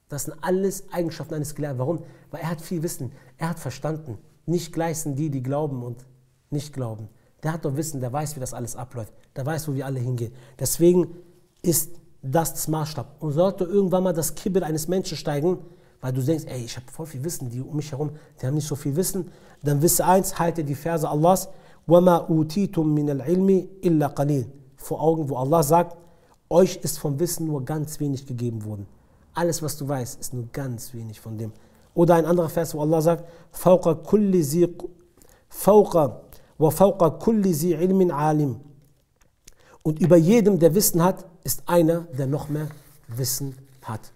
Das sind alles Eigenschaften eines Gelehrten. Warum? Weil er hat viel Wissen, er hat verstanden. Nicht gleich sind die glauben und nicht glauben. Der hat doch Wissen, der weiß, wie das alles abläuft. Der weiß, wo wir alle hingehen. Deswegen ist das Maßstab. Und sollte irgendwann mal das Kibir eines Menschen steigen, weil du denkst, ey, ich habe voll viel Wissen, die um mich herum, die haben nicht so viel Wissen, dann wisse eins, halte die Verse Allahs, وَمَا أُوتِيتُم مِّنَ الْعِلْمِ إِلَّا قَلِيلٌ, vor Augen, wo Allah sagt, euch ist vom Wissen nur ganz wenig gegeben worden. Alles, was du weißt, ist nur ganz wenig von dem. Oder ein anderer Vers, wo Allah sagt, فَوْقَ كُلِّ ذِي عِلْمٍ عَالِمٍ. Und über jedem, der Wissen hat, ist einer, der noch mehr Wissen hat.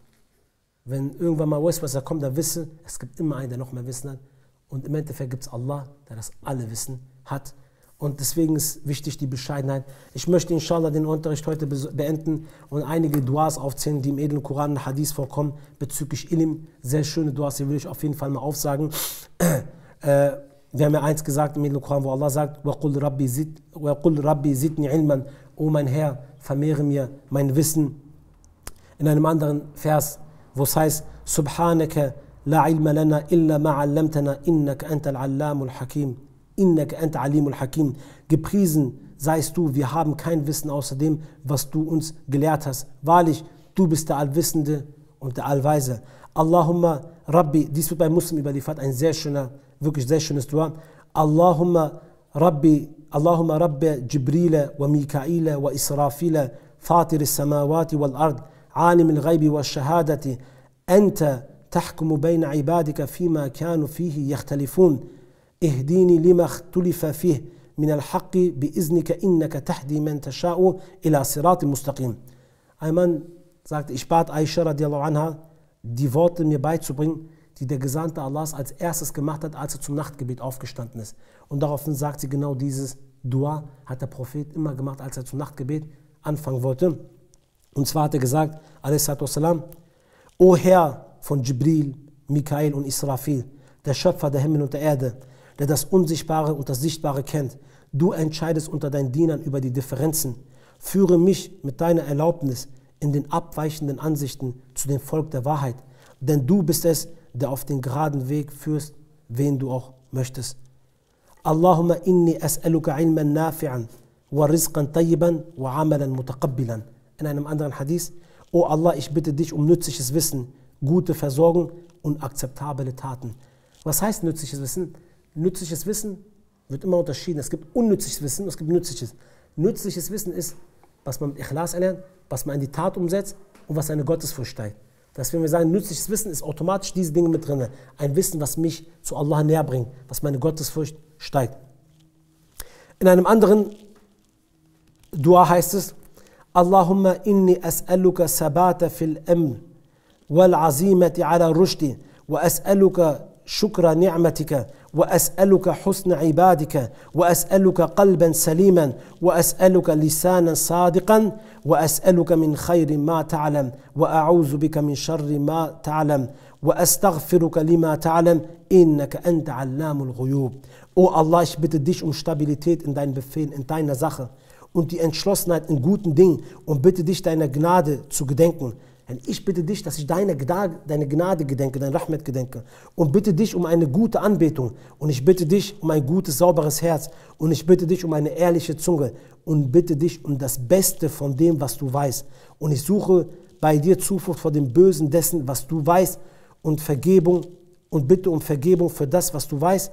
Wenn irgendwann mal Westwasser kommt, der Wissen, es gibt immer einen, der noch mehr Wissen hat. Und im Endeffekt gibt es Allah, der das alle Wissen hat. Und deswegen ist wichtig die Bescheidenheit. Ich möchte inshallah den Unterricht heute beenden und einige Duas aufzählen, die im edlen Koran und Hadith vorkommen, bezüglich Ilm. Sehr schöne Duas, die will ich auf jeden Fall mal aufsagen. Wir haben ja eins gesagt im edlen Koran, wo Allah sagt, وَقُلْ رَبِّي زِدْنِي عِلْمًا, O mein Herr, vermehre mir mein Wissen. In einem anderen Vers, wo es heißt, Subhanaka la ilma lana illa ma 'allamtana innaka antal allamul hakim. Innaka anta alimul hakim. Gepriesen seist du, wir haben kein Wissen außer dem, was du uns gelehrt hast. Wahrlich, du bist der Allwissende und der Allweise. Allahumma Rabbi, dies wird bei Muslim überliefert, ein sehr schöner, wirklich sehr schönes Dua. Allahumma Rabbi Jibril wa Mikail wa Israfil, Fatir as-samawati wal ard, عالم الغيب والشهادة أنت تحكم بين عبادك فيما كانوا فيه يختلفون اهديني لما اختلف فيه من الحق بإذنك إنك تهدي من تشاء إلى صراط مستقيم. Ein Mann sagte, ich bat Aisha radiallahu anha, die Worte mir beizubringen, die der Gesandte Allahs als erstes gemacht hat, als er zum Nachtgebet aufgestanden ist. Und daraufhin sagt sie, genau dieses Dua hat der Prophet immer gemacht, als er zum Nachtgebet anfangen wollte. Und zwar hat er gesagt, a.s.w., O Herr von Jibril, Mikael und Israfil, der Schöpfer der Himmel und der Erde, der das Unsichtbare und das Sichtbare kennt, du entscheidest unter deinen Dienern über die Differenzen. Führe mich mit deiner Erlaubnis in den abweichenden Ansichten zu dem Volk der Wahrheit, denn du bist es, der auf den geraden Weg führst, wen du auch möchtest. Allahumma inni as'aluka ilman nafi'an wa rizqan tayyiban wa amalan mutaqabbilan. In einem anderen Hadith, O Allah, ich bitte dich um nützliches Wissen, gute Versorgung und akzeptable Taten. Was heißt nützliches Wissen? Nützliches Wissen wird immer unterschieden. Es gibt unnützliches Wissen und es gibt nützliches. Nützliches Wissen ist, was man mit Ikhlas erlernt, was man in die Tat umsetzt und was eine Gottesfurcht steigt. Das, wenn wir sagen, nützliches Wissen ist automatisch diese Dinge mit drin. Ein Wissen, was mich zu Allah näher bringt, was meine Gottesfurcht steigt. In einem anderen Dua heißt es, Allahumma inni as'aluka sabata fil amn wal azimati ala rushdi wa as'aluka shukra ni'matika وأسألك حسن عبادك وأسألك قلبا سليما وأسألك لسانا صادقا وأسألك من خير ما تعلم وأعوذ بك من شر ما تعلم وأستغفرك لما تعلم إنك أنت علام الغيوب. O Allah, ich bitte dich um Stabilität in deinen Befehlen, in deiner Sache und die Entschlossenheit in guten Dingen und bitte dich deiner Gnade zu gedenken. Denn ich bitte dich, dass ich deine Gnade gedenke, dein Rahmat gedenke und bitte dich um eine gute Anbetung und ich bitte dich um ein gutes, sauberes Herz und ich bitte dich um eine ehrliche Zunge und bitte dich um das Beste von dem, was du weißt und ich suche bei dir Zuflucht vor dem Bösen dessen, was du weißt und Vergebung und bitte um Vergebung für das, was du weißt.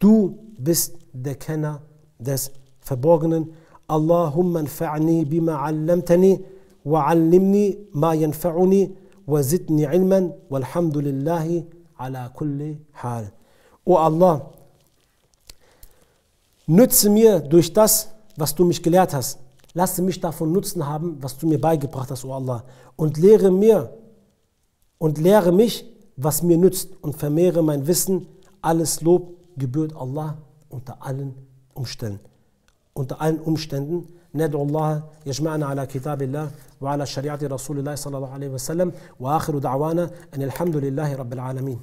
Du bist der Kenner des Verborgenen. Allahumma anfa'ni bima 'allamtani wa'allimni ma yanfa'uni wa zidni 'ilman walhamdulillahi ala kulli hal. O Allah, nütze mir durch das, was du mich gelehrt hast. Lasse mich davon Nutzen haben, was du mir beigebracht hast, O Allah. Und lehre mich, was mir nützt und vermehre mein Wissen. Alles Lob gebührt Allah unter allen Umständen. ندعو الله يجمعنا على كتاب الله وعلى شريعة رسول الله صلى الله عليه وسلم وآخر دعوانا أن الحمد لله رب العالمين.